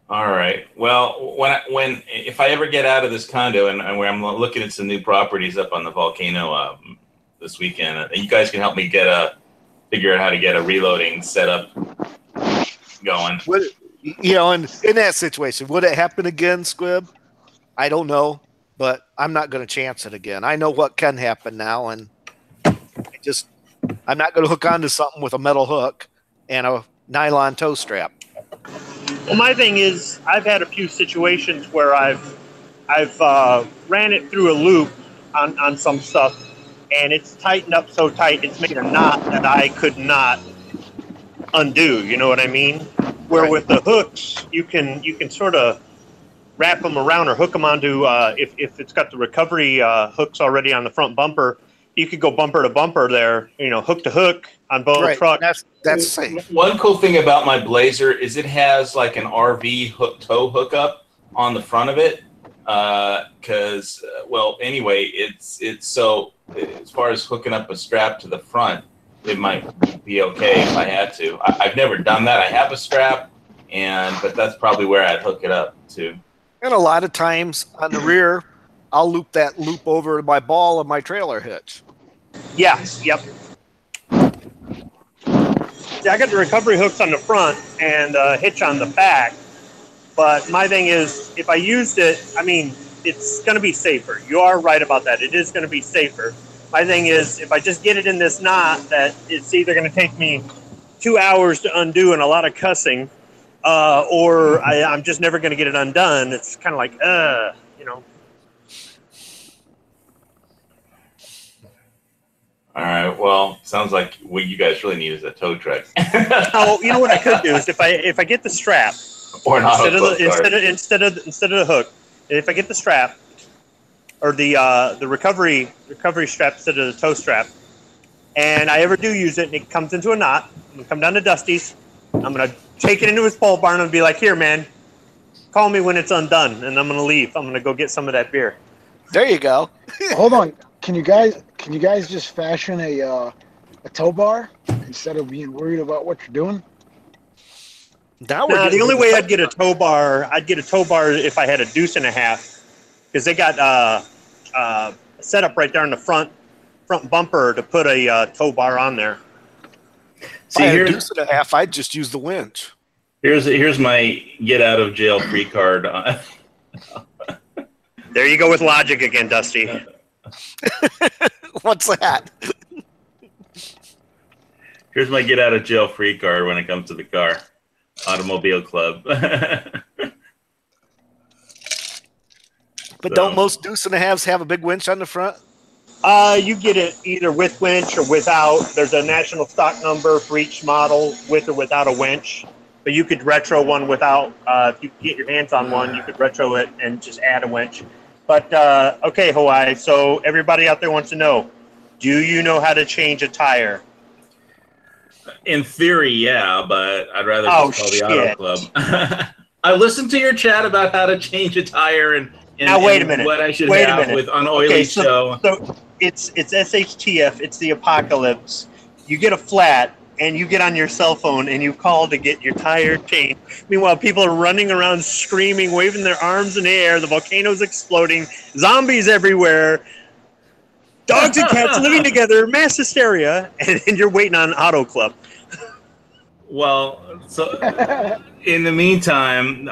All right. Well, if I ever get out of this condo and where I'm looking at some new properties up on the volcano this weekend, you guys can help me figure out how to get a reloading setup going. And in that situation, would it happen again, Squib? I don't know, but I'm not going to chance it again. I know what can happen now, and I'm not going to hook onto something with a metal hook and a nylon toe strap. Well, my thing is, I've had a few situations where I've ran it through a loop on some stuff, and it's tightened up so tight it's made a knot that I could not undo. You know what I mean? Where right. With the hooks, you can sort of wrap them around or hook them onto if it's got the recovery hooks already on the front bumper. You could go bumper to bumper there, hook to hook on both trucks. That's safe. One cool thing about my Blazer is it has like an RV tow hookup on the front of it. Anyway, it's so as far as hooking up a strap to the front, it might be okay if I had to. I've never done that. I have a strap, but that's probably where I'd hook it up to. And a lot of times on the rear, I'll loop that loop over my ball of my trailer hitch. Yeah, yep. Yeah, I got the recovery hooks on the front and hitch on the back. But my thing is, if I used it, I mean, it's going to be safer. You are right about that. It is going to be safer. My thing is, if I just get it in this knot, that it's either going to take me 2 hours to undo and a lot of cussing, or I'm just never going to get it undone. It's kind of like, you know. All right. Well, sounds like what you guys really need is a tow truck. Oh, you know what I could do is if I get the strap, or an instead of the hook, if I get the strap or the recovery strap instead of the tow strap, and I ever do use it and it comes into a knot, I'm gonna come down to Dusty's. I'm gonna take it into his pole barn and be like, "Here, man, call me when it's undone," and I'm gonna leave. I'm gonna go get some of that beer. There you go. Hold on. Can you guys just fashion a tow bar instead of being worried about what you're doing? Now the only way I'd get a tow bar if I had a deuce and a half, because they got a setup right there in the front bumper to put a tow bar on there. See, here's a deuce and a half. I'd just use the winch. Here's my get out of jail free card. There you go with logic again, Dusty. What's that? Here's my get out of jail free card when it comes to the car. Automobile Club. But don't most deuce and a halves have a big winch on the front? You get it either with winch or without. There's a national stock number for each model, with or without a winch. But you could retro one without. If you get your hands on one, you could retro it and just add a winch. But, okay, Hawaii, so everybody out there wants to know, do you know how to change a tire? In theory, yeah, but I'd rather just call the Auto Club. I listened to your chat about how to change a tire and now, wait a minute. What I should have with an oily show. So it's SHTF, it's the apocalypse. You get a flat, and you get on your cell phone, and you call to get your tire changed. Meanwhile, people are running around screaming, waving their arms in the air. The volcano's exploding. Zombies everywhere. Dogs and cats living together. Mass hysteria. And you're waiting on Auto Club. Well, so in the meantime,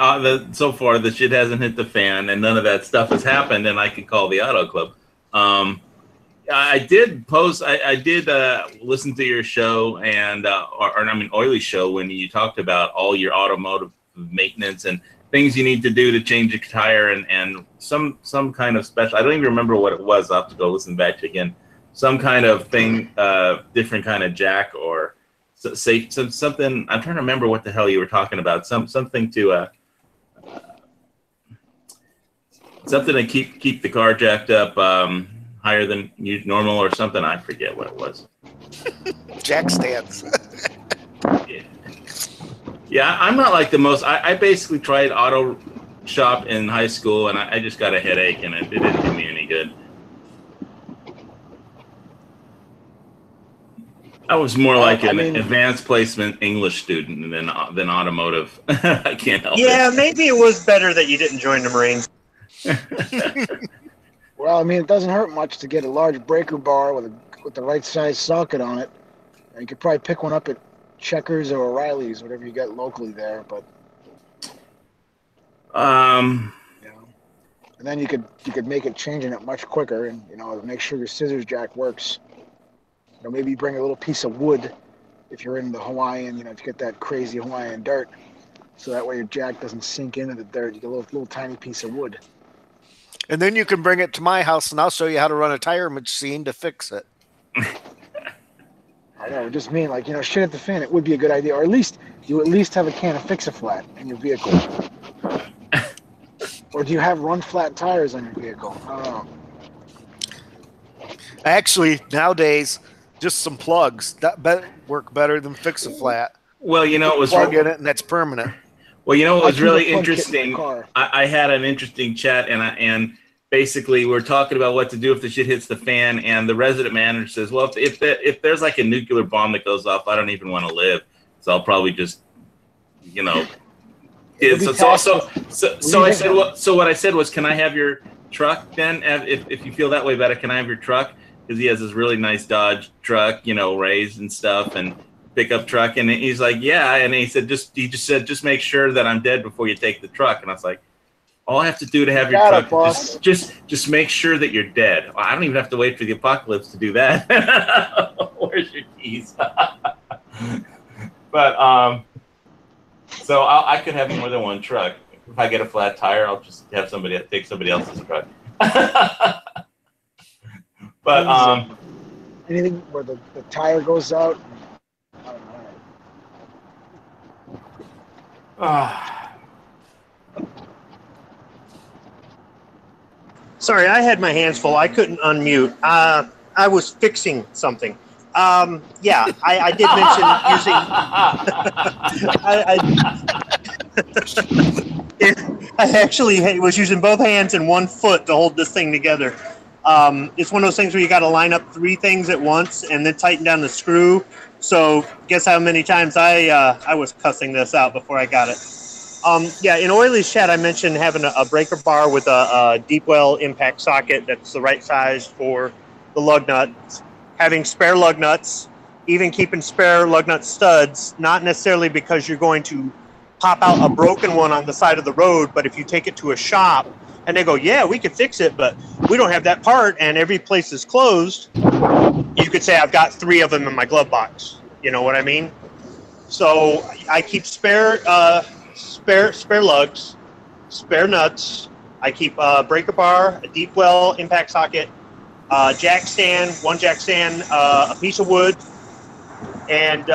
so far the shit hasn't hit the fan, and none of that stuff has happened, and I could call the Auto Club. I did post. I did listen to your show and Oily show when you talked about all your automotive maintenance and things you need to do to change a tire and some kind of special. I don't even remember what it was. I'll have to go listen back to it again. Some kind of thing, different kind of jack or something. I'm trying to remember what the hell you were talking about. Something to keep the car jacked up. Higher than normal or something. I forget what it was. Jack stands. Yeah, I'm not like the most. I basically tried auto shop in high school, and I just got a headache, and it didn't do me any good. I was more like an advanced placement English student than automotive. I can't help it. Yeah, maybe it was better that you didn't join the Marines. Well, I mean, it doesn't hurt much to get a large breaker bar with the right size socket on it. And you could probably pick one up at Checkers or O'Reilly's, whatever you got locally there. But and then you could make it changing it much quicker, and make sure your scissors jack works. Maybe bring a little piece of wood if you're in the Hawaiian. If you get that crazy Hawaiian dirt, so that way your jack doesn't sink into the dirt. You get a little tiny piece of wood. And then you can bring it to my house, and I'll show you how to run a tire machine to fix it. I know, just mean shit at the fan. It would be a good idea, or at least have a can of Fix-A-Flat in your vehicle. Or do you have run flat tires on your vehicle? I don't know. Actually, nowadays, just some plugs that work better than Fix-A-Flat. Well, it was plug in it, and that's permanent. Well, it was really interesting. I had an interesting chat, and basically we're talking about what to do if the shit hits the fan, and the resident manager says, well, if there's like a nuclear bomb that goes off, I don't even want to live, so I'll probably just, you know. So I said, well, so what I said was, can I have your truck then? If you feel that way about it, can I have your truck? Because he has this really nice Dodge truck, you know, raised and stuff, and pickup truck. And he's like, yeah. And he said, just make sure that I'm dead before you take the truck. And I was like, all I have to do to have your truck, just make sure that you're dead. I don't even have to wait for the apocalypse to do that. Where's your keys? But so I could have more than one truck. If I get a flat tire, I'll just have somebody take somebody else's truck. But anything where the tire goes out. Sorry, I had my hands full. I couldn't unmute. I was fixing something. Yeah, I did mention using. I actually was using both hands and one foot to hold this thing together. It's one of those things where you got to line up 3 things at once and then tighten down the screw. So guess how many times I was cussing this out before I got it. Yeah, in Oily's chat, I mentioned having a breaker bar with a deep well impact socket that's the right size for the lug nuts. Having spare lug nuts, even keeping spare lug nut studs, not necessarily because you're going to pop out a broken one on the side of the road, but if you take it to a shop and they go, yeah, we could fix it, but we don't have that part and every place is closed, you could say I've got 3 of them in my glove box. You know what I mean? So I keep spare lugs, spare nuts. I keep a breaker bar, a deep well impact socket, jack stand, one jack stand, a piece of wood, and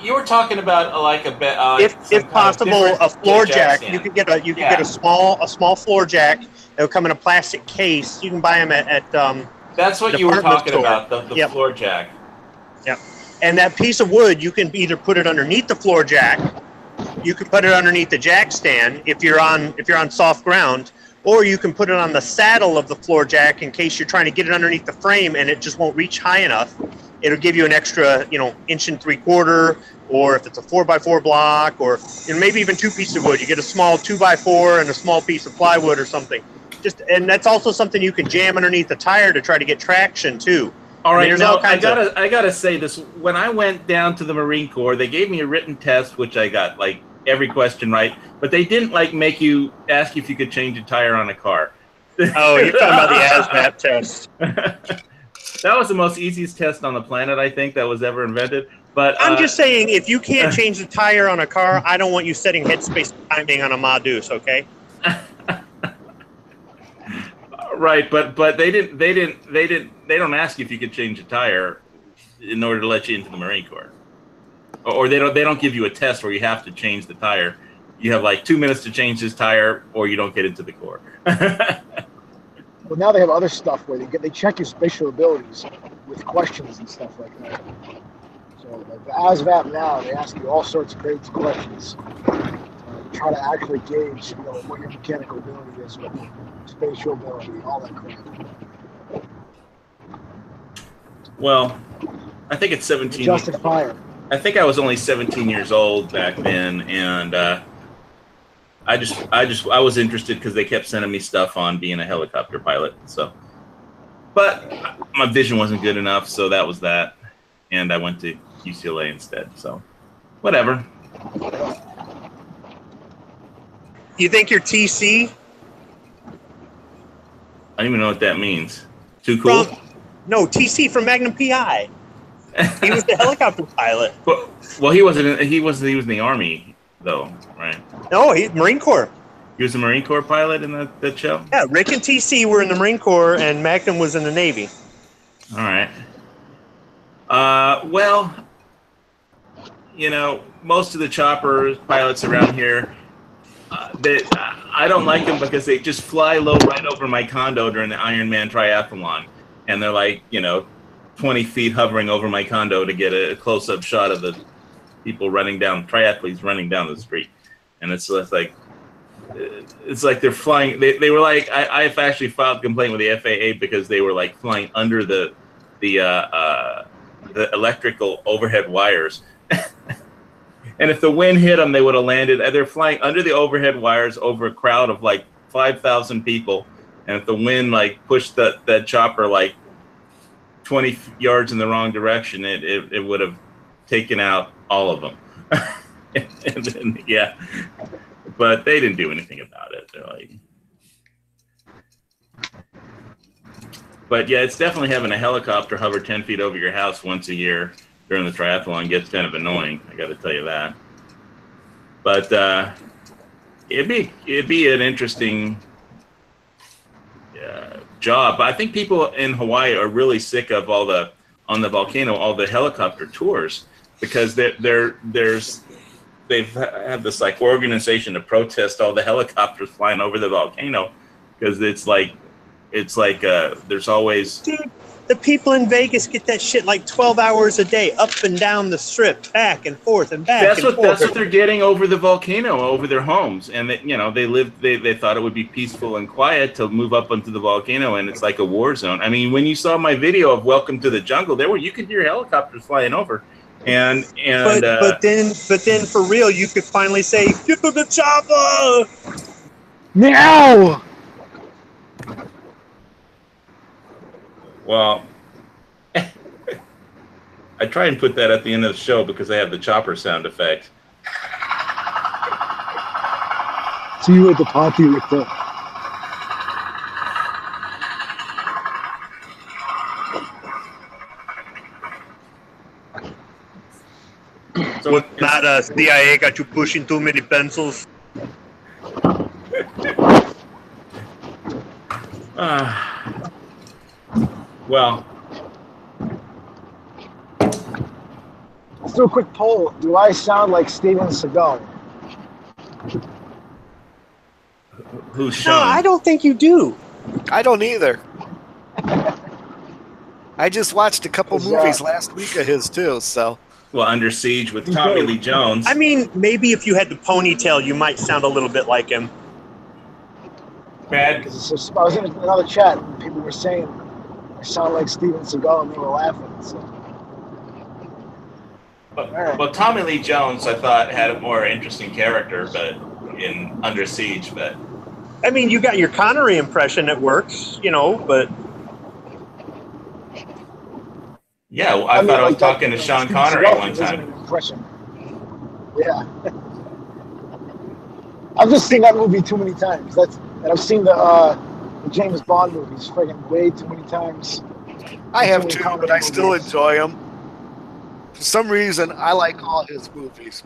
you were talking about like if possible, a floor jack. You could get a small floor jack. It will come in a plastic case. You can buy them at that's what you were talking about, the floor jack. Yep. And that piece of wood, you can either put it underneath the floor jack, you can put it underneath the jack stand if you're on soft ground, or you can put it on the saddle of the floor jack in case you're trying to get it underneath the frame and it just won't reach high enough. It'll give you an extra, 1 3/4 inch, or if it's a 4x4 block, or maybe even 2 pieces of wood. You get a small 2x4 and a small piece of plywood or something. And that's also something you can jam underneath the tire to try to get traction too. All right, now I gotta say this. When I went down to the Marine Corps, they gave me a written test, which I got like every question right, but they didn't ask you if you could change a tire on a car. Oh, you're talking about the ASVAB test. That was the most easiest test on the planet, I think, that was ever invented. But I'm just saying, if you can't change the tire on a car, I don't want you setting headspace timing on a Modus, okay? Right, but they don't ask you if you could change a tire in order to let you into the Marine Corps, or they don't give you a test where you have to change the tire. You have like 2 minutes to change this tire, or you don't get into the Corps. Well, now they have other stuff where they check your spatial abilities with questions and stuff like that. So the ASVAB now, they ask you all sorts of great questions. Try to actually gauge, what your mechanical ability is, what your spatial ability, all that crap. Well, I think it's 17. Adjusted fire. I think I was only 17 years old back then, and I was interested because they kept sending me stuff on being a helicopter pilot. So, but my vision wasn't good enough, so that was that, and I went to UCLA instead. So, whatever. You think you're TC? I don't even know what that means. Too cool? No, TC from Magnum PI. He was the helicopter pilot. Well, he wasn't. He was in the Army, though, right? No, he's Marine Corps. He was a Marine Corps pilot in that show? Yeah, Rick and TC were in the Marine Corps, and Magnum was in the Navy. All right. Well, most of the chopper pilots around here, I don't like them because they just fly low right over my condo during the Ironman Triathlon, and they're like, 20 feet hovering over my condo to get a close-up shot of the people triathletes running down the street, and it's like, it's like they're flying. They were like, I've actually filed a complaint with the FAA because they were like flying under the electrical overhead wires. And if the wind hit them, they would have landed. They're flying under the overhead wires over a crowd of like 5,000 people. And if the wind like pushed that chopper like 20 yards in the wrong direction, it would have taken out all of them. And then, yeah, but they didn't do anything about it. They're like, but yeah, it's definitely having a helicopter hover 10 feet over your house once a year during the triathlon gets kind of annoying. I got to tell you that. But it'd be an interesting job. I think people in Hawaii are really sick of all the helicopter tours because they've had this like organization to protest all the helicopters flying over the volcano because it's like there's always. Dude, the people in Vegas get that shit like 12 hours a day, up and down the strip, back and forth and back. That's what they're getting over the volcano, over their homes, and they thought it would be peaceful and quiet to move up onto the volcano, and it's like a war zone. I mean, when you saw my video of Welcome to the Jungle, you could hear helicopters flying over, but then for real, you could finally say, "Get to the chopper!" Meow. Well, I try and put that at the end of the show because I have the chopper sound effect. See you at the party with the. So What's that? CIA got you pushing too many pencils? Well, Let's do a quick poll. Do I sound like Steven Seagal? who's Sean? No, I don't think you do. I don't either. I just watched a couple movies last week of his too, so. Well, Under Siege with Tommy Lee Jones. I mean, maybe if you had the ponytail, you might sound a little bit like him. Bad. I was in another chat and people were saying I sound like Steven Seagal and they were laughing. So. Well, Tommy Lee Jones, I thought, had a more interesting character, but in Under Siege. But I mean, you got your Connery impression that works, but. yeah, I thought I was talking to Sean Connery one time. Impression. Yeah. I've just seen that movie too many times. And I've seen the James Bond movies friggin' way too many times. I have too, but I still enjoy them. For some reason, I like all his movies.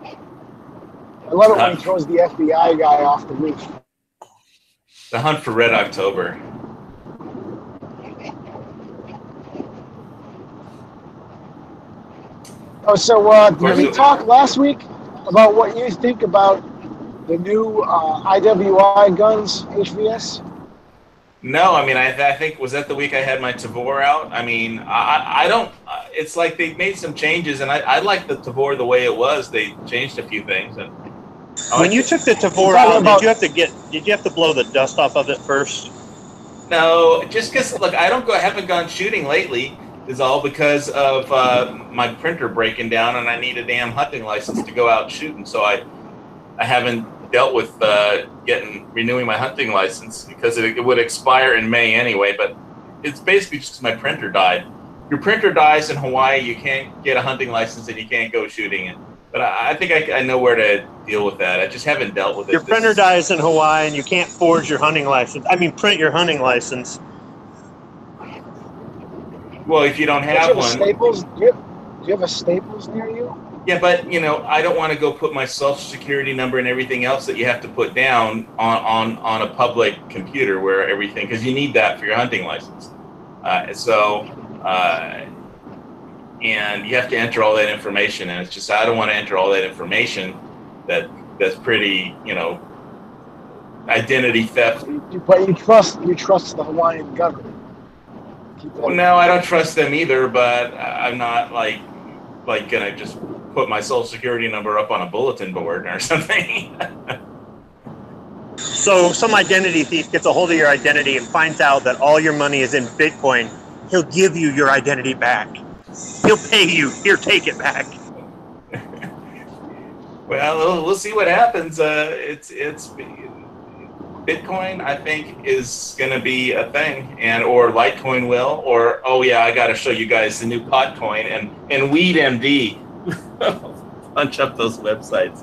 I love it when he throws the FBI guy off the roof. The Hunt for Red October. Oh, so did we talk last week about what you think about the new IWI guns, HVS? No, I mean, I think, was that the week I had my Tavor out? I mean, I don't, it's like they made some changes, and I like the Tavor the way it was. They changed a few things. And when you took the Tavor out, did you have to blow the dust off of it first? No, just because, look, I haven't gone shooting lately, is all because of my printer breaking down, and I need a damn hunting license to go out shooting. So I haven't dealt with renewing my hunting license because it would expire in May anyway. But it's basically just because my printer died. Your printer dies in Hawaii, you can't get a hunting license and you can't go shooting. But I think I know where to deal with that. I just haven't dealt with it. Your printer dies in Hawaii and you can't forge your hunting license. I mean, print your hunting license. Well, if you don't have one. Staples? Do you have a Staples near you? Yeah, but I don't want to go put my social security number and everything else that you have to put down on a public computer where everything, because you need that for your hunting license. And you have to enter all that information, and it's just I don't want to enter all that information that's pretty, identity theft. But you trust the Hawaiian government. Well, no, I don't trust them either, but I'm not like gonna just put my social security number up on a bulletin board or something. So some identity thief gets a hold of your identity and finds out that all your money is in Bitcoin. He'll give you your identity back. He'll pay you. Here, take it back. Well, we'll see what happens. It's Bitcoin, I think, is going to be a thing, and or Litecoin will, or oh yeah, I got to show you guys the new Potcoin and Weed MD. Punch up those websites.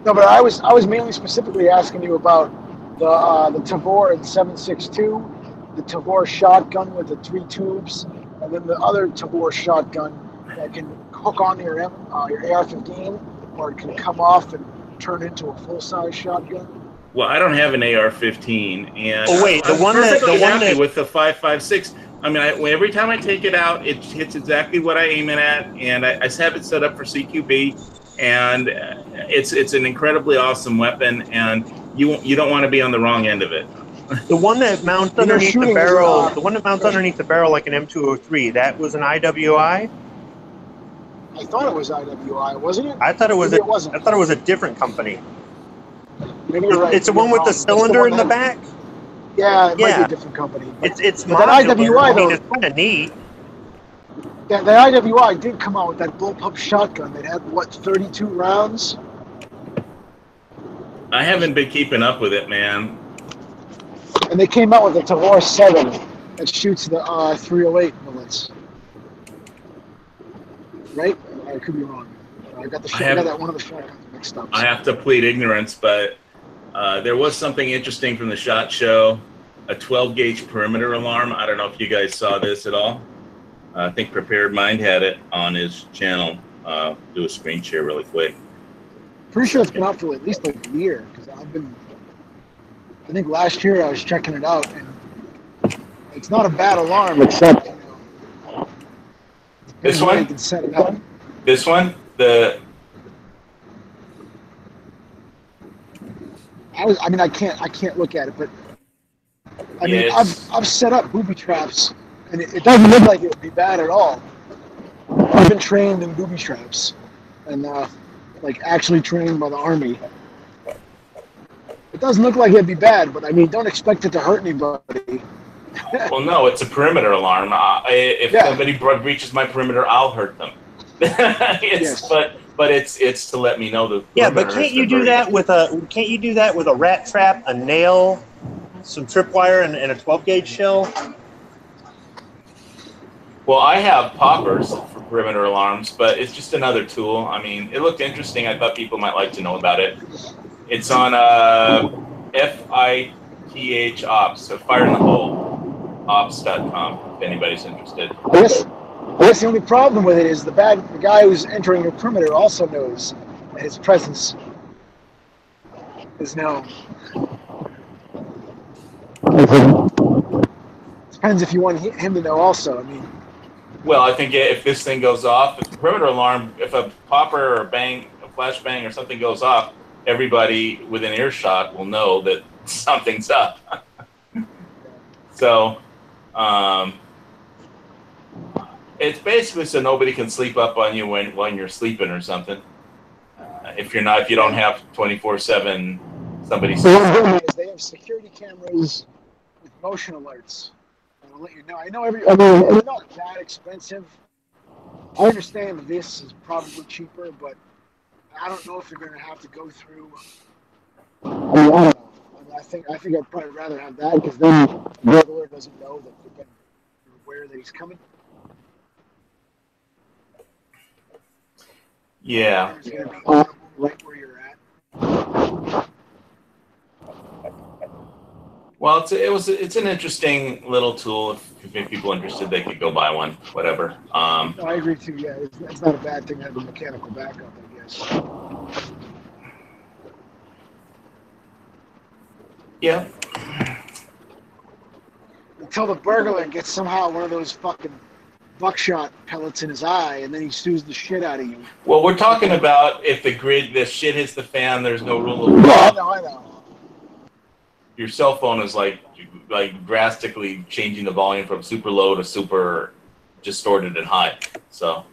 No, but I was mainly specifically asking you about the Tavor and 7.62, the Tavor shotgun with the 3 tubes, and then the other Tavor shotgun that can hook on your AR-15, or it can come off and turn into a full-size shotgun. Well, I don't have an AR-15, and oh wait, I'm perfectly happy with the 5.56. I mean, every time I take it out, it hits exactly what I aim it at, and I have it set up for CQB, and it's an incredibly awesome weapon, and you don't want to be on the wrong end of it. The one that mounts underneath the barrel, the one that mounts underneath the barrel like an M203, that was an IWI. I thought it was IWI, wasn't it? I thought it was. Maybe it wasn't. I thought it was a different company. Maybe you're right. It's the one with the cylinder in the back. Yeah, it might be a different company. It's but that IWI, though, it's kind of neat. Yeah, the IWI did come out with that bullpup shotgun. It had, what, 32 rounds? I haven't been keeping up with it, man. And they came out with the Tavor 7 that shoots the 308 bullets. Right? I could be wrong. I got that one of the shotguns mixed up. I have to plead ignorance, but there was something interesting from the SHOT Show, a 12-gauge perimeter alarm. I don't know if you guys saw this at all. I think Prepared Mind had it on his channel. Do a screen share really quick. Pretty sure it's been out for at least like a year, because I think last year I was checking it out, and it's not a bad alarm, except, you know, this one? You can set it up. This one? I can't look at it, but I mean, I've set up booby traps, and it doesn't look like it would be bad at all. I've been trained in booby traps, and like actually trained by the Army. It doesn't look like it'd be bad, but I mean, don't expect it to hurt anybody. Well, no, it's a perimeter alarm. If somebody breaches my perimeter, I'll hurt them. But it's to let me know the. Yeah, but can't you do that with a rat trap, a nail, some tripwire, and a 12-gauge shell? Well, I have poppers for perimeter alarms, but it's just another tool. I mean, it looked interesting. I thought people might like to know about it. It's on FITH Ops, so Fire in the Hole Ops.com, if anybody's interested. I guess the only problem with it is the guy who's entering your perimeter also knows that his presence is known. Depends if you want him to know also. I mean. Well, I think if this thing goes off, if the perimeter alarm, if a popper or a flashbang or something goes off, everybody within earshot will know that something's up. So, it's basically so nobody can sleep up on you when you're sleeping or something. If you don't have 24/7 somebody. They have security cameras with motion alerts. I'll let you know. I mean, it's not that expensive. I understand this is probably cheaper, but I don't know if you're going to have to go through. I don't know. I think I'd probably rather have that, because then the regular doesn't know that you're aware that he's coming. Yeah. It's going to be right where you're at. Well, it's an interesting little tool. If people are interested, they could go buy one. Whatever. No, I agree too. Yeah, it's not a bad thing to have a mechanical backup, I guess. Yeah. Until the burglar gets somehow one of those fucking buckshot pellets in his eye, and then he sues the shit out of you. Well, we're talking about if the shit hits the fan, there's no rule of law. I know. Your cell phone is like drastically changing the volume from super low to super distorted and high. So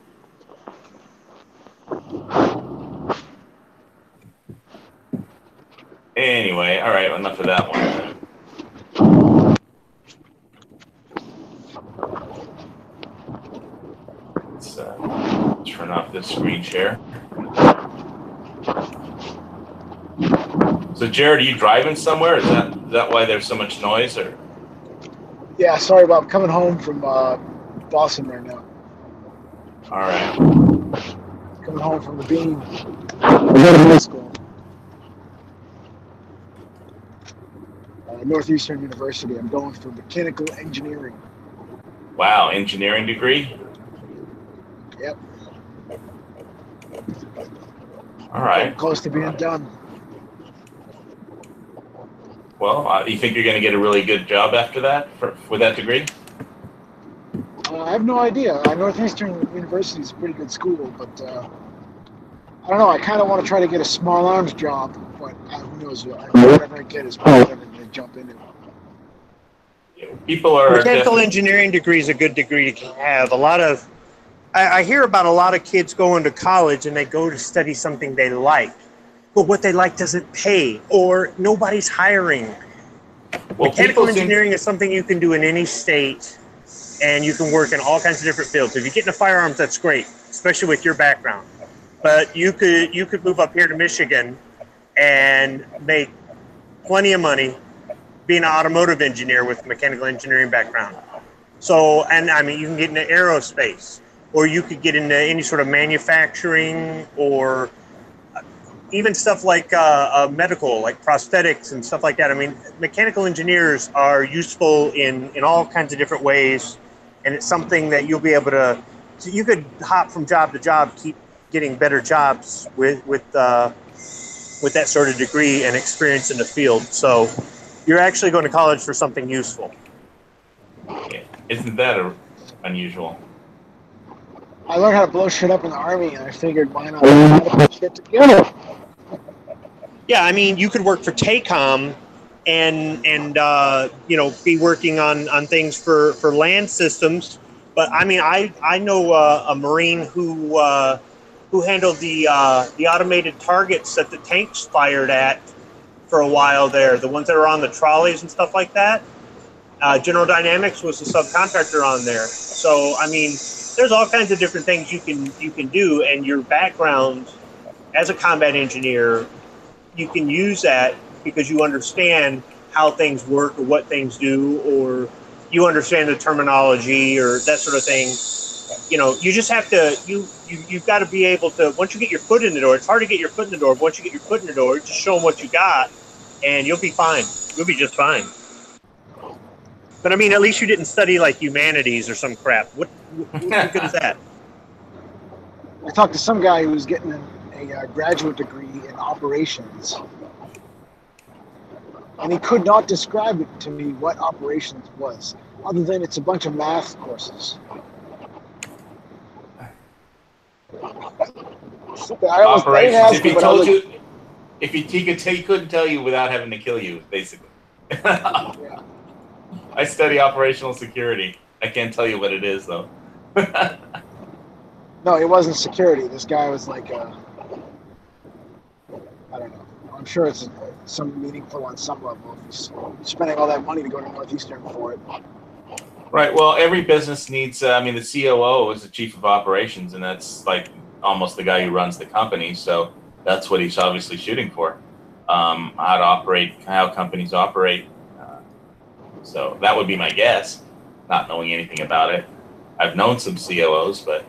Anyway, all right, enough of that one. Let's turn off this screen share. So, Jared, are you driving somewhere? Is that why there's so much noise? Or Yeah, sorry about coming home from Boston right now. all right. Coming home from the bean. I go to high school. Northeastern University. I'm going for mechanical engineering. Wow, engineering degree? Yep. All right. I'm close to being done. Well, you think you're going to get a really good job after that with that degree? I have no idea. Northeastern University is a pretty good school, but I don't know. I kind of want to try to get a small arms job, but who knows? Whatever I get is probably what I'm going to jump into. People are mechanical engineering degree is a good degree to have. A lot of I hear about a lot of kids going to college and they go to study something they like, but what they like doesn't pay or nobody's hiring. Well, mechanical engineering is something you can do in any state, and you can work in all kinds of different fields. If you get into firearms, that's great, especially with your background. But you could move up here to Michigan and make plenty of money being an automotive engineer with a mechanical engineering background. So, and I mean, you can get into aerospace, or you could get into any sort of manufacturing, or even stuff like medical, like prosthetics and stuff like that. I mean, mechanical engineers are useful in all kinds of different ways, and it's something that you'll be able to. So you could hop from job to job, keep getting better jobs with that sort of degree and experience in the field. So you're actually going to college for something useful. Yeah. Isn't that unusual? I learned how to blow shit up in the Army, and I figured, why not learn how to put shit together? Yeah, I mean, you could work for TACOM and be working on things for land systems. But I mean, I know a Marine who handled the automated targets that the tanks fired at for a while there, the ones that are on the trolleys and stuff like that. General Dynamics was the subcontractor on there. So I mean, there's all kinds of different things you can do, and your background as a combat engineer, you can use that because you understand how things work or what things do, or you understand the terminology or that sort of thing. You know, you just have to, you've got to be able to, once you get your foot in the door, it's hard to get your foot in the door, but once you get your foot in the door, just show them what you got and you'll be fine. You'll be just fine. But I mean, at least you didn't study like humanities or some crap. What good is that? I talked to some guy who was getting a graduate degree in operations, and he could not describe it to me what operations was, other than it's a bunch of math courses. Operations. If he couldn't tell you without having to kill you, basically. Yeah. I study operational security. I can't tell you what it is, though. No, it wasn't security. This guy was like, I don't know. I'm sure it's some meaningful on some level. If he's spending all that money to go to Northeastern for it. Right. Well, every business needs. I mean, the COO is the chief of operations, and that's like almost the guy who runs the company. So that's what he's obviously shooting for. How to operate, how companies operate. So that would be my guess, not knowing anything about it. I've known some COOs, but.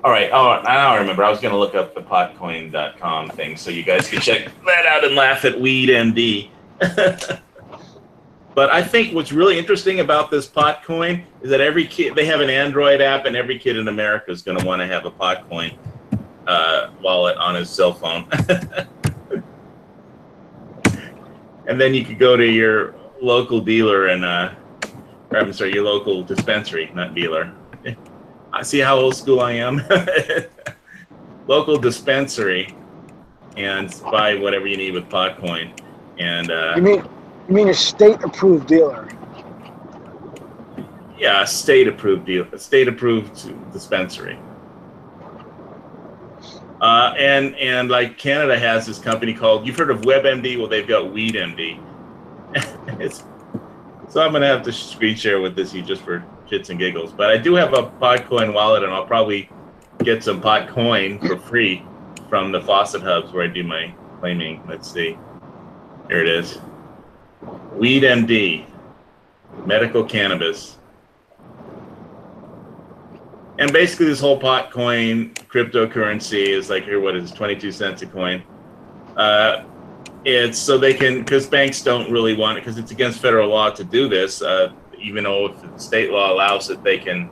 All right. Oh, now I remember. I was going to look up the potcoin.com thing so you guys can check that out and laugh at Weed MD. But I think what's really interesting about this Potcoin is that every kid, they have an Android app, and every kid in America is going to want to have a Potcoin wallet on his cell phone. And then you could go to your local dealer and, your local dispensary, not dealer. I see how old school I am. Local dispensary, and buy whatever you need with Potcoin. And you mean a state-approved dealer? Yeah, a state-approved dealer, a state-approved dispensary. And like Canada has this company called, you've heard of WebMD? Well, they've got WeedMD. So I'm going to have to screen share with this just for shits and giggles. But I do have a Podcoin wallet, and I'll probably get some Podcoin for free from the faucet hubs where I do my claiming. Let's see. Here it is. WeedMD, medical cannabis. And basically this whole Podcoin cryptocurrency is like, here, what is it, 22 cents a coin? It's so they can, because banks don't really want it, because it's against federal law to do this, even though if the state law allows it, they can,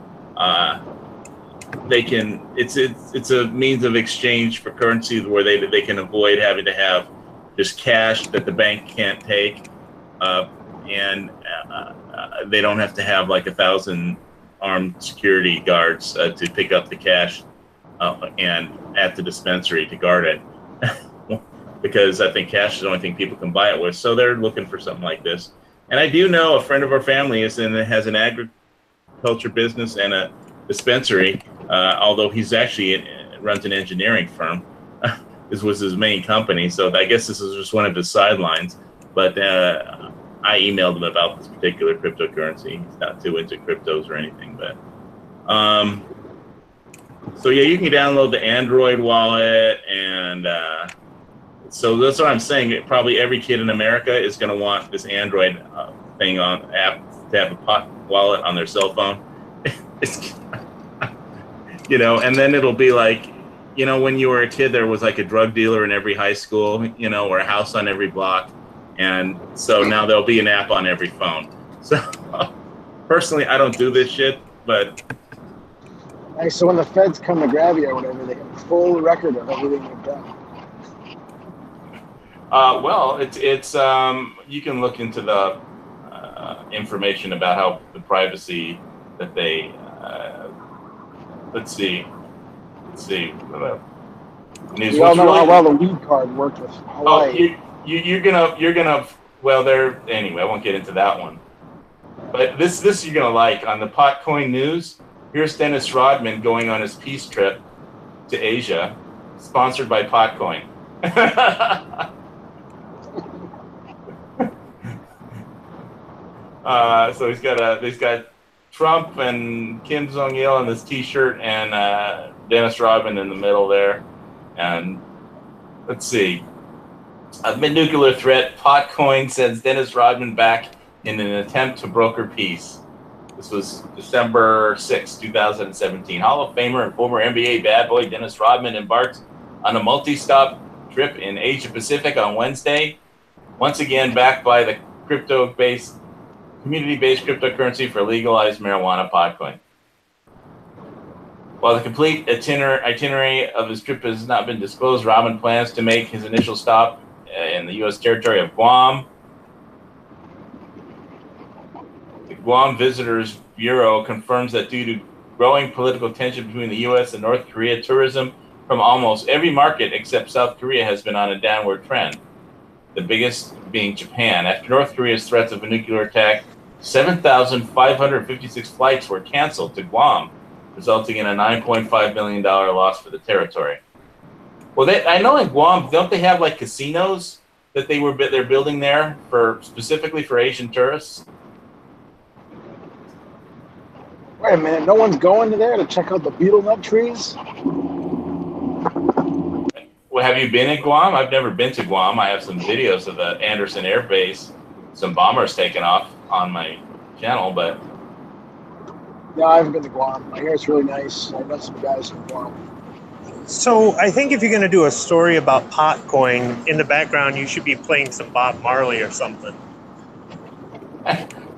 it's a means of exchange for currency where they can avoid having to have just cash that the bank can't take, and they don't have to have like 1,000 armed security guards to pick up the cash and at the dispensary to guard it. Because I think cash is the only thing people can buy it with. So they're looking for something like this. And I do know a friend of our family has an agriculture business and a dispensary, although he's actually runs an engineering firm. This was his main company. So I guess this is just one of his sidelines. But I emailed him about this particular cryptocurrency. He's not too into cryptos or anything. But so yeah, you can download the Android wallet, and so that's what I'm saying. Probably every kid in America is going to want this Android thing on app to have a pot wallet on their cell phone. It's, and then it'll be like, when you were a kid, there was like a drug dealer in every high school, or a house on every block. And so now there'll be an app on every phone. So personally, I don't do this shit, but. Hey, so when the feds come to grab you or whatever, they have a full record of everything you've done. Well, it's you can look into the information about how the privacy that they let's see. We all know how well the weed card worked with Hawaii. Oh, you're gonna well there anyway. I won't get into that one. But this you're gonna like on the Podcoin news. Here's Dennis Rodman going on his peace trip to Asia, sponsored by Podcoin. So he's got Trump and Kim Jong-il in this T-shirt, and Dennis Rodman in the middle there. And let's see, a nuclear threat. Podcoin sends Dennis Rodman back in an attempt to broker peace. This was December 6, 2017. Hall of Famer and former NBA bad boy Dennis Rodman embarked on a multi-stop trip in Asia Pacific on Wednesday, once again backed by the community-based cryptocurrency for legalized marijuana, Podcoin. While the complete itinerary of his trip has not been disclosed, Rodman plans to make his initial stop in the U.S. territory of Guam. The Guam Visitors Bureau confirms that due to growing political tension between the U.S. and North Korea, tourism from almost every market except South Korea has been on a downward trend, the biggest being Japan. After North Korea's threats of a nuclear attack, 7,556 flights were canceled to Guam, resulting in a $9.5 million loss for the territory. Well, I know in Guam, don't they have like casinos that they're building there specifically for Asian tourists? Wait a minute, no one's going to there to check out the betel nut trees? Well, have you been in Guam? I've never been to Guam. I have some videos of the Anderson Air Base, some bombers taking off on my channel, but. No, I haven't been to Guam. I hear it's really nice. I know some guys from Guam. So I think if you're going to do a story about Podcoin, in the background you should be playing some Bob Marley or something.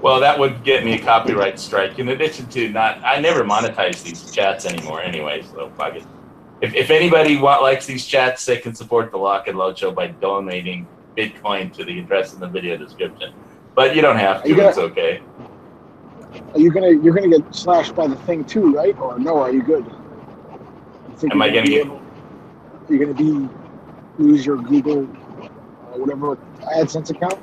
Well, that would get me a copyright strike. In addition to I never monetize these chats anymore anyway, so fuck it. If anybody likes these chats, they can support the Lock and Load Show by donating Bitcoin to the address in the video description. But you don't have to. It's okay. You're gonna get slashed by the thing too, right? Or no? Are you good? Am I gonna get? You're gonna lose your Google whatever AdSense account?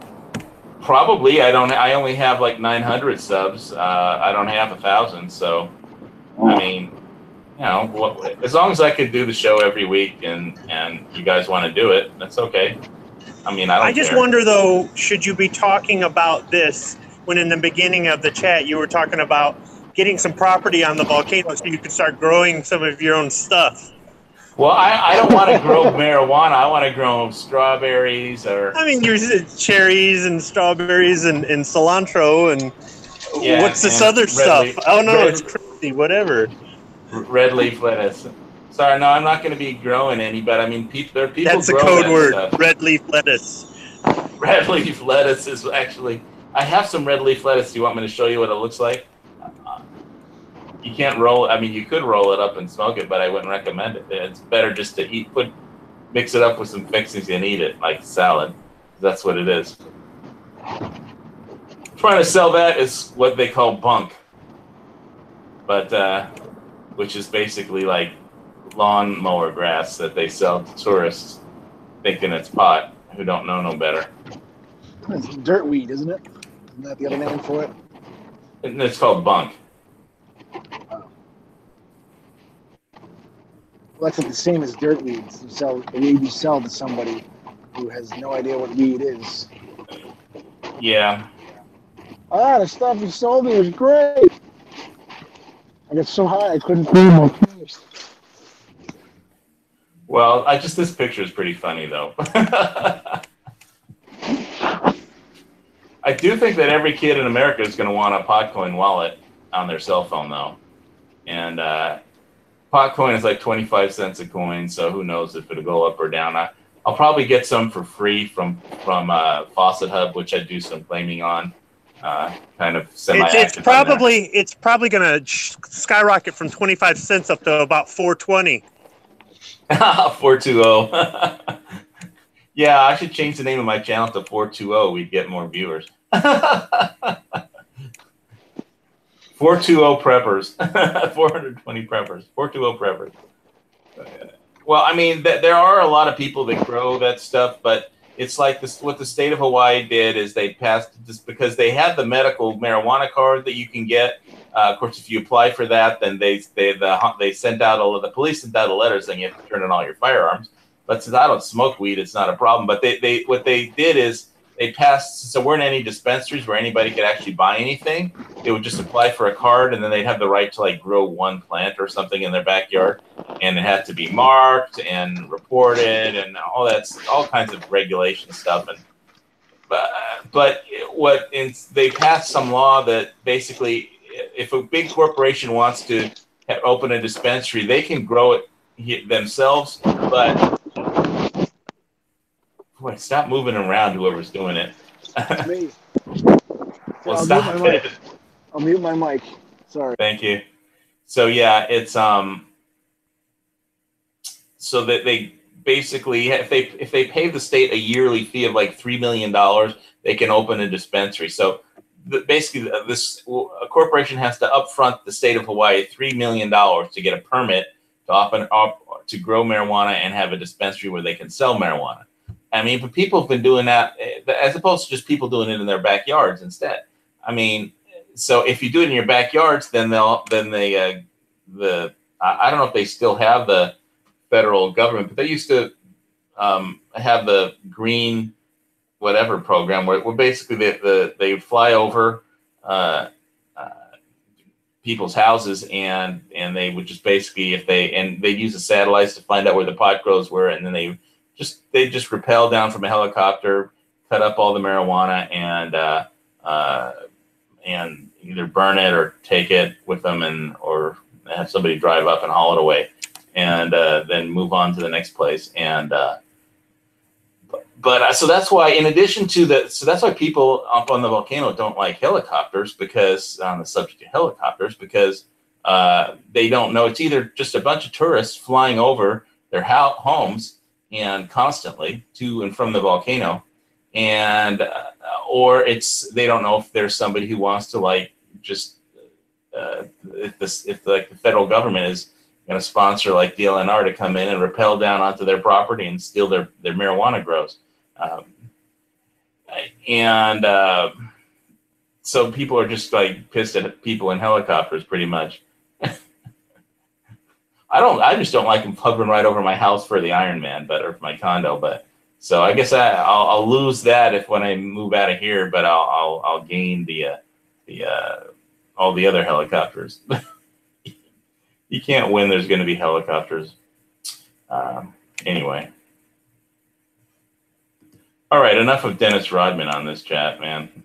Probably. I only have like 900 subs. I don't have 1,000. So, I mean, as long as I could do the show every week and you guys want to do it, that's okay. I mean, I just care. wonder, though, should you be talking about this when in the beginning of the chat you were talking about getting some property on the volcano so you could start growing some of your own stuff? Well, I don't want to grow marijuana. I want to grow strawberries or... I mean, there's cherries and strawberries and cilantro and what's this other stuff? I don't know. It's crazy. Whatever. Red leaf lettuce. Sorry, no, I'm not going to be growing any, but I mean, there are people. That's a code word. Stuff. Red leaf lettuce. Red leaf lettuce is actually. I have some red leaf lettuce. Do you want me to show you what it looks like? You can't roll. I mean, you could roll it up and smoke it, but I wouldn't recommend it. It's better just to mix it up with some fixings and eat it like salad. That's what it is. Trying to sell that is what they call bunk, but which is basically like lawnmower grass that they sell to tourists, thinking it's pot, who don't know no better. It's dirt weed, isn't it? Isn't that the other name for it? And it's called bunk. Oh. Well, that's not the same as dirt weeds. The weed you sell to somebody who has no idea what weed is. Yeah. The stuff you sold me was great. I got so high I couldn't feel my face. Well, this picture is pretty funny though. I do think that every kid in America is going to want a Potcoin wallet on their cell phone though, and Potcoin is like 25 cents a coin, so who knows if it'll go up or down. I'll probably get some for free from Faucet Hub, which I do some claiming on. Kind of it's probably going to skyrocket from 25 cents up to about 420. 420. Yeah, I should change the name of my channel to 420. We'd get more viewers. 420 preppers. 420 preppers. 420 preppers. Well, I mean, there are a lot of people that grow that stuff, but it's like this. What the state of Hawaii did is they passed this because they had the medical marijuana card that you can get. Of course, if you apply for that, then they sent out the police sent out a letter saying you have to turn in all your firearms. But since I don't smoke weed, it's not a problem. But what they did is they passed, so weren't any dispensaries where anybody could actually buy anything. They would just apply for a card, and then they'd have the right to like grow one plant or something in their backyard, and it had to be marked and reported and all kinds of regulation stuff. And they passed some law that basically, if a big corporation wants to open a dispensary, they can grow it themselves, but boy, stop moving around, whoever's doing it. Me. Well, stop it. I'll mute my mic. Sorry. Thank you. So yeah, it's so that they basically, if they pay the state a yearly fee of like $3 million, they can open a dispensary. So basically, a corporation has to upfront the state of Hawaii $3 million to get a permit to grow marijuana and have a dispensary where they can sell marijuana. I mean, but people have been doing that as opposed to just people doing it in their backyards instead. I mean, so if you do it in your backyards, then I don't know if they still have the federal government, but they used to have the green whatever program where basically they fly over people's houses and they would just basically they use the satellites to find out where the pot grows were, and then they just rappel down from a helicopter, cut up all the marijuana, and either burn it or take it with them, or have somebody drive up and haul it away, and then move on to the next place. And so that's why, in addition to that's why people up on the volcano don't like helicopters, because on the subject of helicopters, because they don't know, it's either just a bunch of tourists flying over their homes and constantly to and from the volcano, and or they don't know if there's somebody who wants to like just if the federal government is going to sponsor like DLNR to come in and rappel down onto their property and steal their marijuana grows, so people are just like pissed at people in helicopters pretty much. I just don't like them hovering right over my house for the Ironman, or for my condo. But so I guess I'll lose that if when I move out of here, but I'll gain the all the other helicopters. You can't win. There's going to be helicopters. Anyway. All right, enough of Dennis Rodman on this chat, man.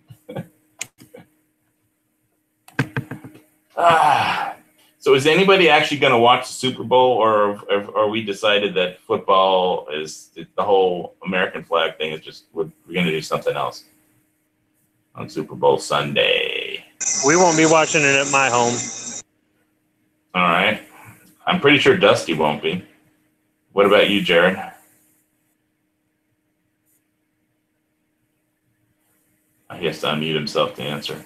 So is anybody actually going to watch the Super Bowl, or we decided that football is the whole American flag thing is just we're going to do something else on Super Bowl Sunday? We won't be watching it at my home. All right. I'm pretty sure Dusty won't be. What about you, Jared? He has to unmute himself to answer.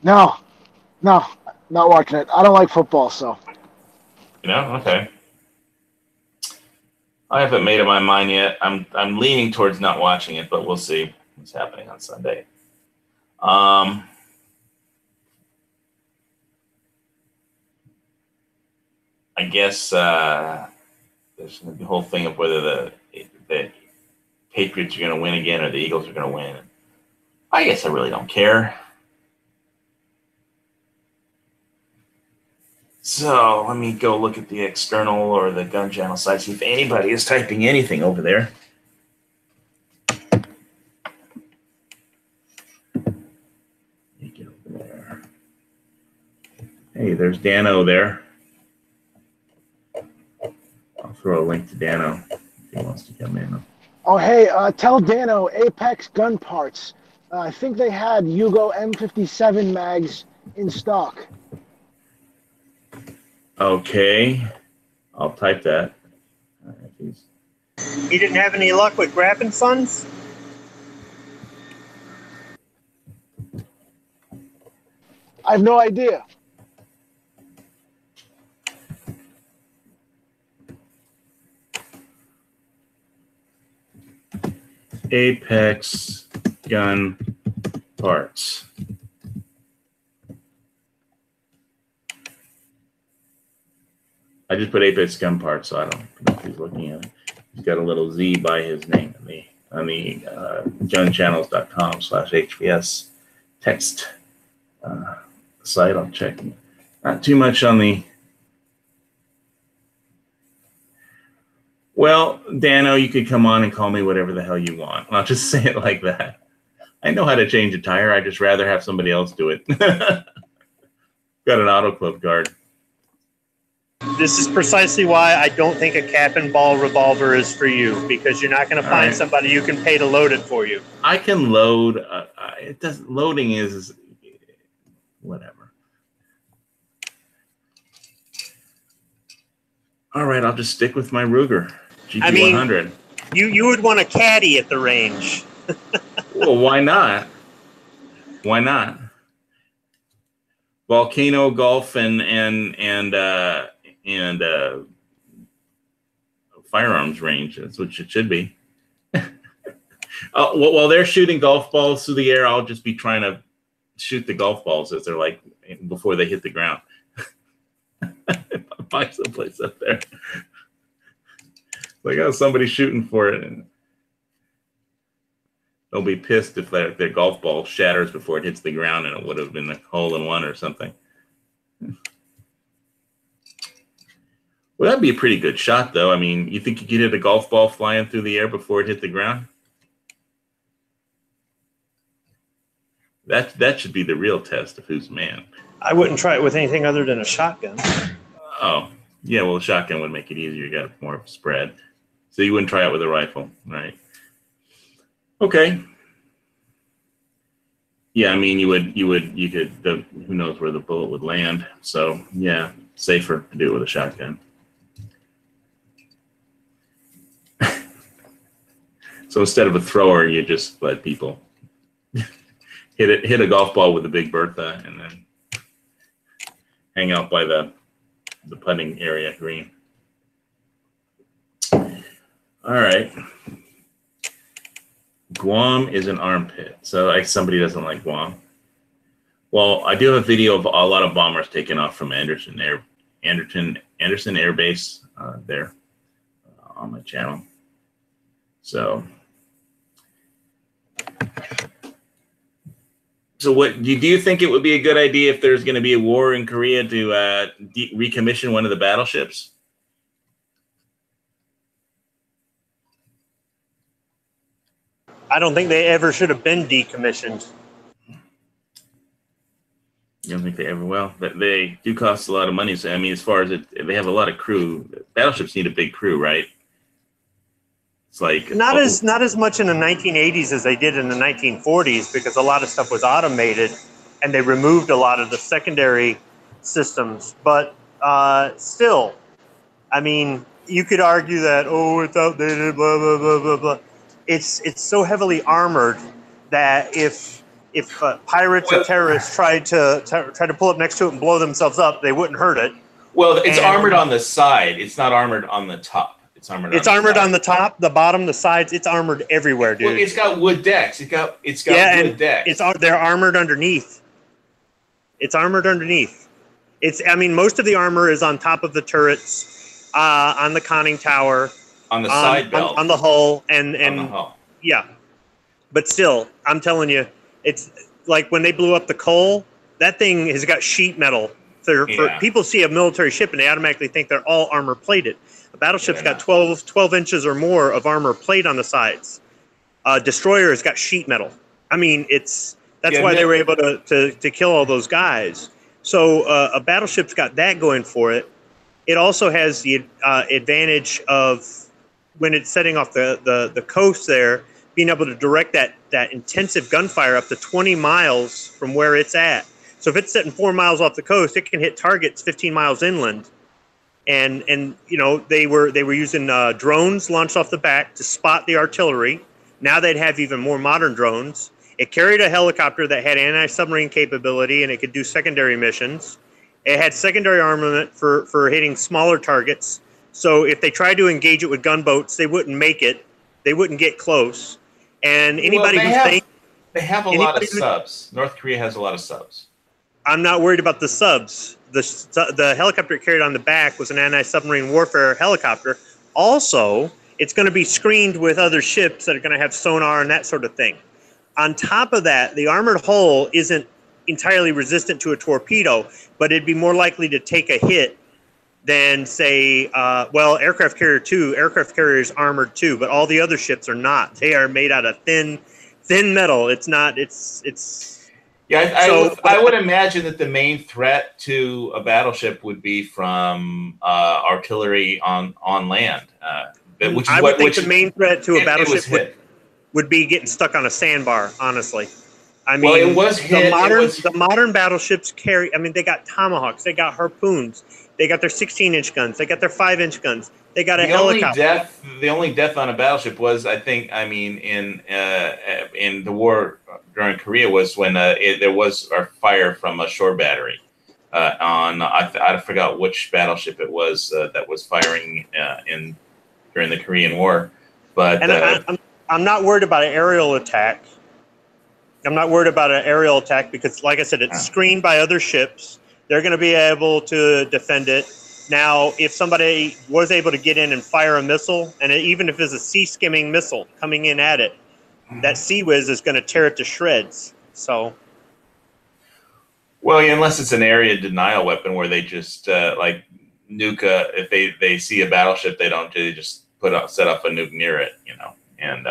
No, not watching it. I don't like football, so. You know, okay. I haven't made up my mind yet. I'm leaning towards not watching it, but we'll see what's happening on Sunday. I guess there's the whole thing of whether the Patriots are going to win again or the Eagles are going to win. I guess I really don't care. So let me go look at the external or the gun channel site, see if anybody is typing anything over there. Let me get over there. Hey, there's Dano there. I'll throw a link to Dano if he wants to come in. Oh, hey, tell Dano, Apex Gun Parts. I think they had Yugo M57 mags in stock. Okay, I'll type that. He didn't have any luck with grabbing funds? I have no idea. Apex Gun Parts. I just put Apex Gun Parts, so I don't know if he's looking at it. He's got a little Z by his name on the gunchannels.com/HVS text site. I'll check. Not too much on the. Well, Dano, you could come on and call me whatever the hell you want. I'll just say it like that. I know how to change a tire. I'd just rather have somebody else do it. Got an auto club guard. This is precisely why I don't think a cap and ball revolver is for you, because you're not going to find somebody you can pay to load it for you. I can load. It doesn't. Loading is whatever. All right, I'll just stick with my Ruger GP100. You would want a caddy at the range. Well, why not? Why not? Volcano Golf and firearms range. That's what it should be. While they're shooting golf balls through the air, I'll just be trying to shoot the golf balls as they're like before they hit the ground. Find someplace up there. Like, oh, somebody's shooting for it, and they'll be pissed if their golf ball shatters before it hits the ground, and it would have been a hole-in-one or something. Well, that'd be a pretty good shot, though. I mean, you think you could hit a golf ball flying through the air before it hit the ground? That should be the real test of who's man. I wouldn't try it with anything other than a shotgun. Oh, yeah, well, a shotgun would make it easier. You got more spread. So you wouldn't try it with a rifle, right? Okay. Yeah, I mean, you could, who knows where the bullet would land. So, yeah, safer to do it with a shotgun. So instead of a thrower, you just let people hit a golf ball with a big Bertha and then hang out by the putting area green. All right. Guam is an armpit. So somebody doesn't like Guam. Well, I do have a video of a lot of bombers taken off from Anderson Anderson Air Base there on my channel. So what do you think it would be a good idea if there's going to be a war in Korea to recommission one of the battleships? I don't think they ever should have been decommissioned. You don't think they ever will? But they do cost a lot of money. So I mean, as far as they have a lot of crew. Battleships need a big crew, right? It's like not as much in the 1980s as they did in the 1940s, because a lot of stuff was automated, and they removed a lot of the secondary systems. But still, I mean, you could argue that it's outdated, blah blah blah blah blah. It's so heavily armored that if pirates or terrorists tried to pull up next to it and blow themselves up, they wouldn't hurt it. Well, it's armored on the side. It's not armored on the top. It's armored on the top, the bottom, the sides. It's armored everywhere, dude. Well, it's got wood decks. It's got wood decks. They're armored underneath. It's armored underneath. I mean, most of the armor is on top of the turrets, on the conning tower, on the side belt, on the hull, and on the hull. Yeah. But still, I'm telling you, it's like when they blew up the Cole, that thing has got sheet metal. For people see a military ship and they automatically think they're all armor plated. A battleship's got 12 inches or more of armor plate on the sides. Destroyer has got sheet metal. I mean, that's why they were able to kill all those guys. So a battleship's got that going for it. It also has the advantage of when it's setting off the coast there, being able to direct that intensive gunfire up to 20 miles from where it's at. So if it's sitting 4 miles off the coast, it can hit targets 15 miles inland. And you know, they were using drones launched off the back to spot the artillery. Now they'd have even more modern drones. It carried a helicopter that had anti-submarine capability, and it could do secondary missions. It had secondary armament for hitting smaller targets. So if they tried to engage it with gunboats, they wouldn't make it. They wouldn't get close. And anybody they have a lot of subs. North Korea has a lot of subs. I'm not worried about the subs. The helicopter it carried on the back was an anti-submarine warfare helicopter. Also, it's going to be screened with other ships that are going to have sonar and that sort of thing. On top of that, the armored hull isn't entirely resistant to a torpedo, but it'd be more likely to take a hit than, say, aircraft carrier is armored too, but all the other ships are not. They are made out of thin metal. It's not. Yeah, I would imagine that the main threat to a battleship would be from artillery on land. I would think the main threat to a battleship would be getting stuck on a sandbar, honestly. I mean, it was hit. The modern battleships carry, I mean, they got tomahawks, they got harpoons, they got their 16-inch guns, they got their 5-inch guns, they got a helicopter. The only death on a battleship was, in the war during Korea was when there was a fire from a shore battery I forgot which battleship it was that was firing during the Korean War. But I'm not worried about an aerial attack. I'm not worried about an aerial attack because, like I said, it's screened by other ships. They're going to be able to defend it. Now, if somebody was able to get in and fire a missile, and even if it's a sea-skimming missile coming in at it, that Sea Whiz is going to tear it to shreds. So, well, yeah, unless it's an area denial weapon where they just like nuke if they see a battleship, they just set off a nuke near it, and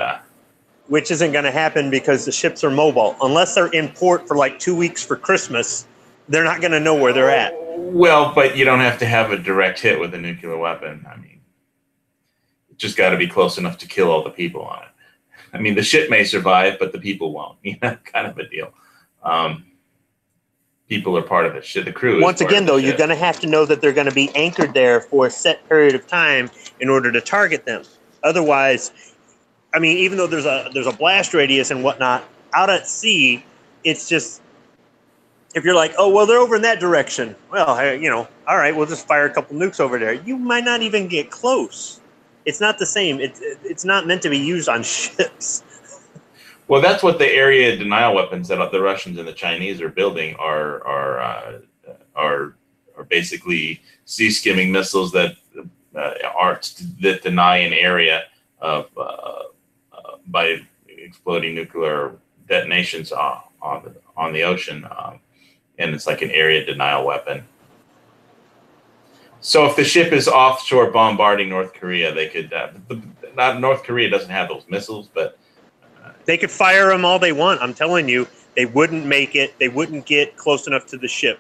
which isn't going to happen because the ships are mobile. Unless they're in port for like 2 weeks for Christmas, they're not going to know where they're at. Well, but you don't have to have a direct hit with a nuclear weapon. I mean, it's just got to be close enough to kill all the people on it. I mean, the ship may survive, but the people won't. Kind of a deal. People are part of it. The crew. Once again, though, you're going to have to know that they're going to be anchored there for a set period of time in order to target them. Otherwise, I mean, even though there's a blast radius and whatnot, out at sea, it's just, if you're like, oh, well, they're over in that direction. Well, all right, we'll just fire a couple nukes over there. You might not even get close. It's not the same. It's not meant to be used on ships. Well, that's what the area denial weapons that the Russians and the Chinese are building are basically sea skimming missiles that deny an area of by exploding nuclear detonations on the ocean, and it's like an area denial weapon. So if the ship is offshore bombarding North Korea, they could. Not North Korea doesn't have those missiles, but they could fire them all they want. I'm telling you, they wouldn't make it. They wouldn't get close enough to the ship.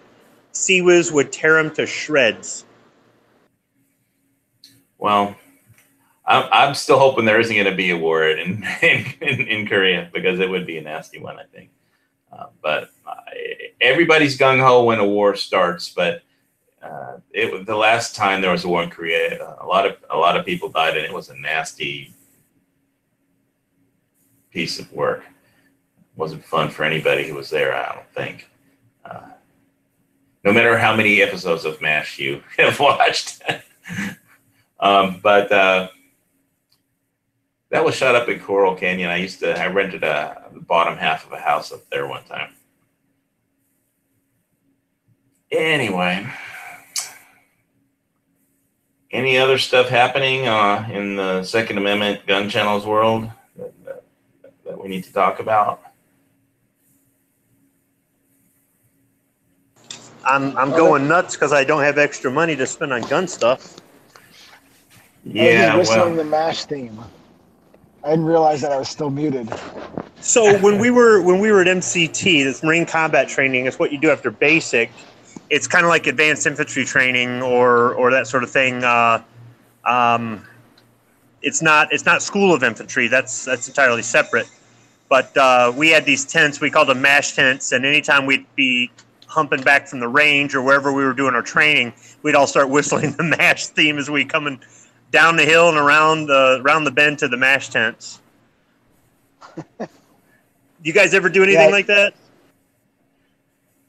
Sea-Wiz would tear them to shreds. Well, I'm still hoping there isn't going to be a war in Korea, because it would be a nasty one, I think. But everybody's gung ho when a war starts. But the last time there was a war in Korea, a lot of people died, and it was a nasty piece of work. It wasn't fun for anybody who was there, I don't think. No matter how many episodes of MASH you have watched. But that was shot up in Coral Canyon. I rented the bottom half of a house up there one time. Anyway, any other stuff happening in the Second Amendment gun channels world that we need to talk about? I'm going nuts because I don't have extra money to spend on gun stuff. Yeah, whistling the MASH theme. I didn't realize that I was still muted. So when we were at MCT, this Marine Combat Training, is what you do after basic. It's kind of like advanced infantry training or that sort of thing. It's not School of Infantry. That's entirely separate. But we had these tents. We called them MASH tents, and anytime we'd be humping back from the range or wherever we were doing our training, we'd all start whistling the MASH theme as we coming down the hill and around the bend to the MASH tents. You guys ever do anything like that?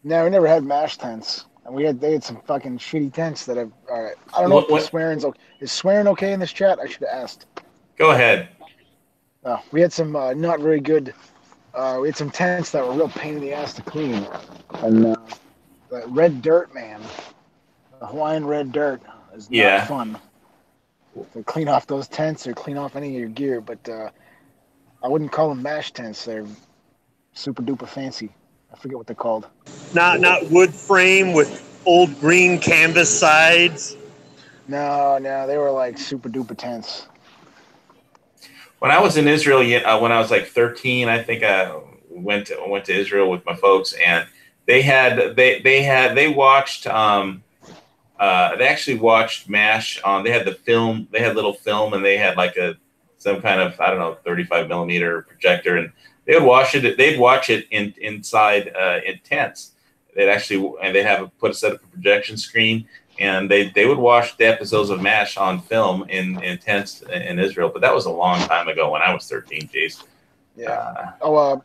No, we never had MASH tents, and they had some fucking shitty tents that have. All right, I don't know if swearing's okay. Is swearing okay in this chat? I should have asked. Go ahead. We had some not very good. We had some tents that were a real pain in the ass to clean, and the red dirt, man, the Hawaiian red dirt is not fun. To clean off those tents or clean off any of your gear, but I wouldn't call them MASH tents. They're super duper fancy. I forget what they're called. Not wood frame with old green canvas sides. No, they were like super duper tents. When I was in Israel, when I was like 13, I think I went to Israel with my folks, and they actually watched MASH on. They had the film. They had little film, and they had like some kind of 35 millimeter projector, and they would watch it. They'd watch it inside in tents. They'd set up a projection screen, and they would watch the episodes of MASH on film in tents in Israel. But that was a long time ago when I was 13. Jace. Yeah. I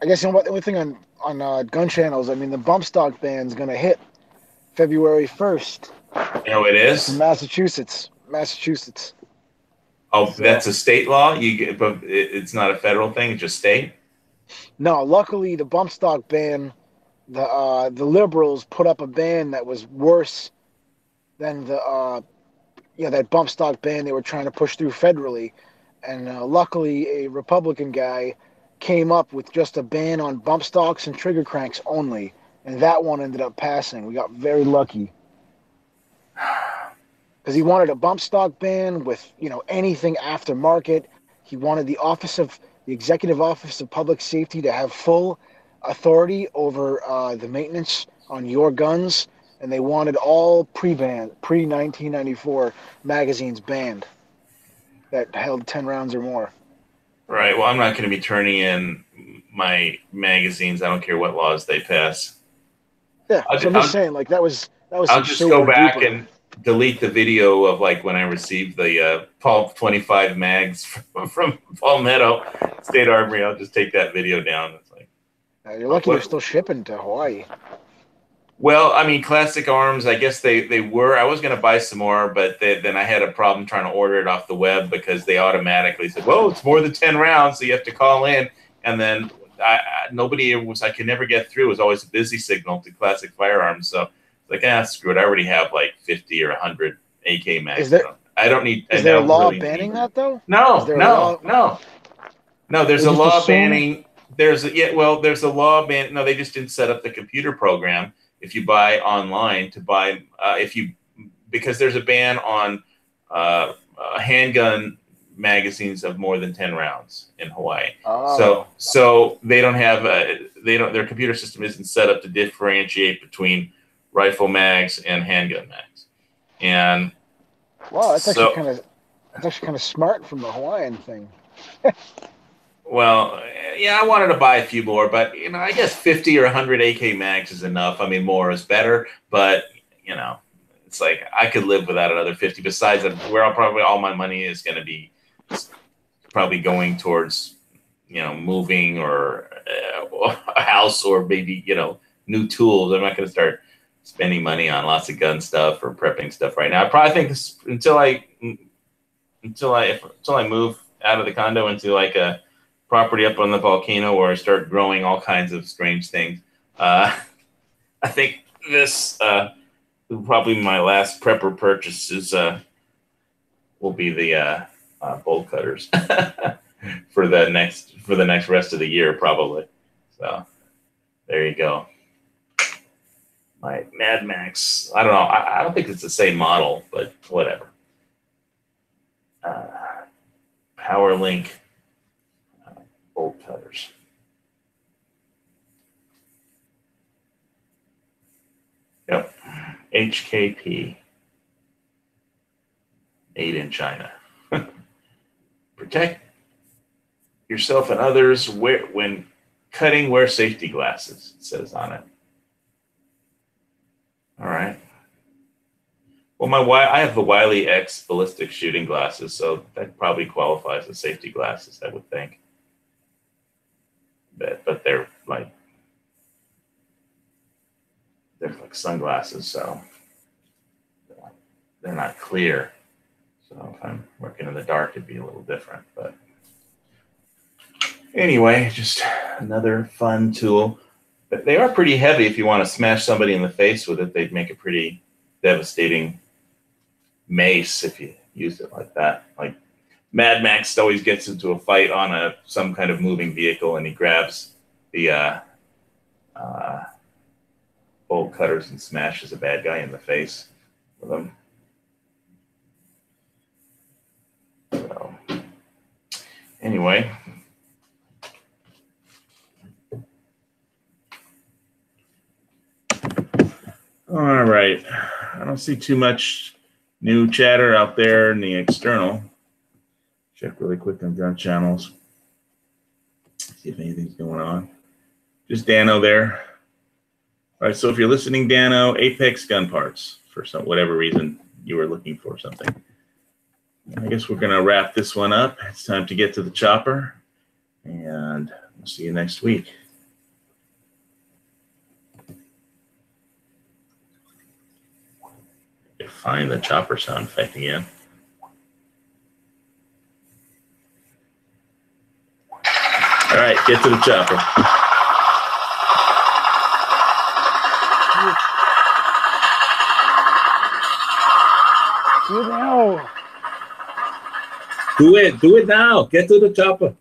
guess the only thing on gun channels. I mean, the bump stock ban's gonna hit February 1st. Oh, it is? In Massachusetts. Oh, so, that's a state law? But it's not a federal thing, it's just state? No, luckily the bump stock ban, the liberals put up a ban that was worse than that bump stock ban they were trying to push through federally. And luckily a Republican guy came up with just a ban on bump stocks and trigger cranks only. And that one ended up passing. We got very lucky. Because he wanted a bump stock ban with, anything aftermarket. He wanted the Executive Office of Public Safety to have full authority over the maintenance on your guns. And they wanted all pre-1994 magazines banned that held 10 rounds or more. Right. Well, I'm not going to be turning in my magazines. I don't care what laws they pass. Yeah, I'm just saying, like that was. I'll just go back and delete the video of like when I received the Paul 25 mags from Palmetto State Armory. I'll just take that video down. It's like you're lucky they're still shipping to Hawaii. Well, I mean, Classic Arms. I guess they were. I was going to buy some more, but then I had a problem trying to order it off the web because they automatically said, "Well, it's more than 10 rounds, so you have to call in," and then. I could never get through. It was always a busy signal to Classic Firearms. So Like, screw it. I already have like 50 or 100 AK mags. Is there- I don't need. Is there a law banning that though? No, there a law- no. There's They a just law assume- banning. There's a law ban. No, they just didn't set up the computer program. If you buy online to buy, because there's a ban on handgun magazines of more than 10 rounds in Hawaii. Oh. So they don't have their computer system isn't set up to differentiate between rifle mags and handgun mags. And wow, that's actually kind of smart from the Hawaiian thing. well, yeah, I wanted to buy a few more, but I guess 50 or 100 AK mags is enough. I mean, more is better, but it's like I could live without another 50. Besides, where probably all my money is going to be probably going towards, moving or a house or maybe, new tools. I'm not going to start spending money on lots of gun stuff or prepping stuff right now. I probably think until I move out of the condo into like a property up on the volcano where I start growing all kinds of strange things. I think this probably my last prepper purchases will be the Boltcutters for the next rest of the year probably. So there you go. My Mad Max. I don't know. I don't think it's the same model, but whatever. PowerLink Boltcutters. Yep. HKP. Made in China. Protect yourself and others when cutting, wear safety glasses, it says on it. All right. Well, I have the Wiley X ballistic shooting glasses, so that probably qualifies as safety glasses, I would think. But they're like sunglasses, so they're not clear. So if I'm working in the dark, it'd be a little different. But anyway, just another fun tool. But they are pretty heavy. If you want to smash somebody in the face with it, they'd make a pretty devastating mace if you use it like that. Like Mad Max always gets into a fight on some kind of moving vehicle, and he grabs the bolt cutters and smashes a bad guy in the face with them. So anyway. All right. I don't see too much new chatter out there in the external. Check really quick on gun channels. See if anything's going on. Just Dano there. All right, so if you're listening, Dano, Apex Gun Parts, for whatever reason you were looking for something. I guess we're going to wrap this one up. It's time to get to the chopper, and we'll see you next week. Find the chopper sound effect again. All right, get to the chopper. Do it now. Do it now. Get to the chopper.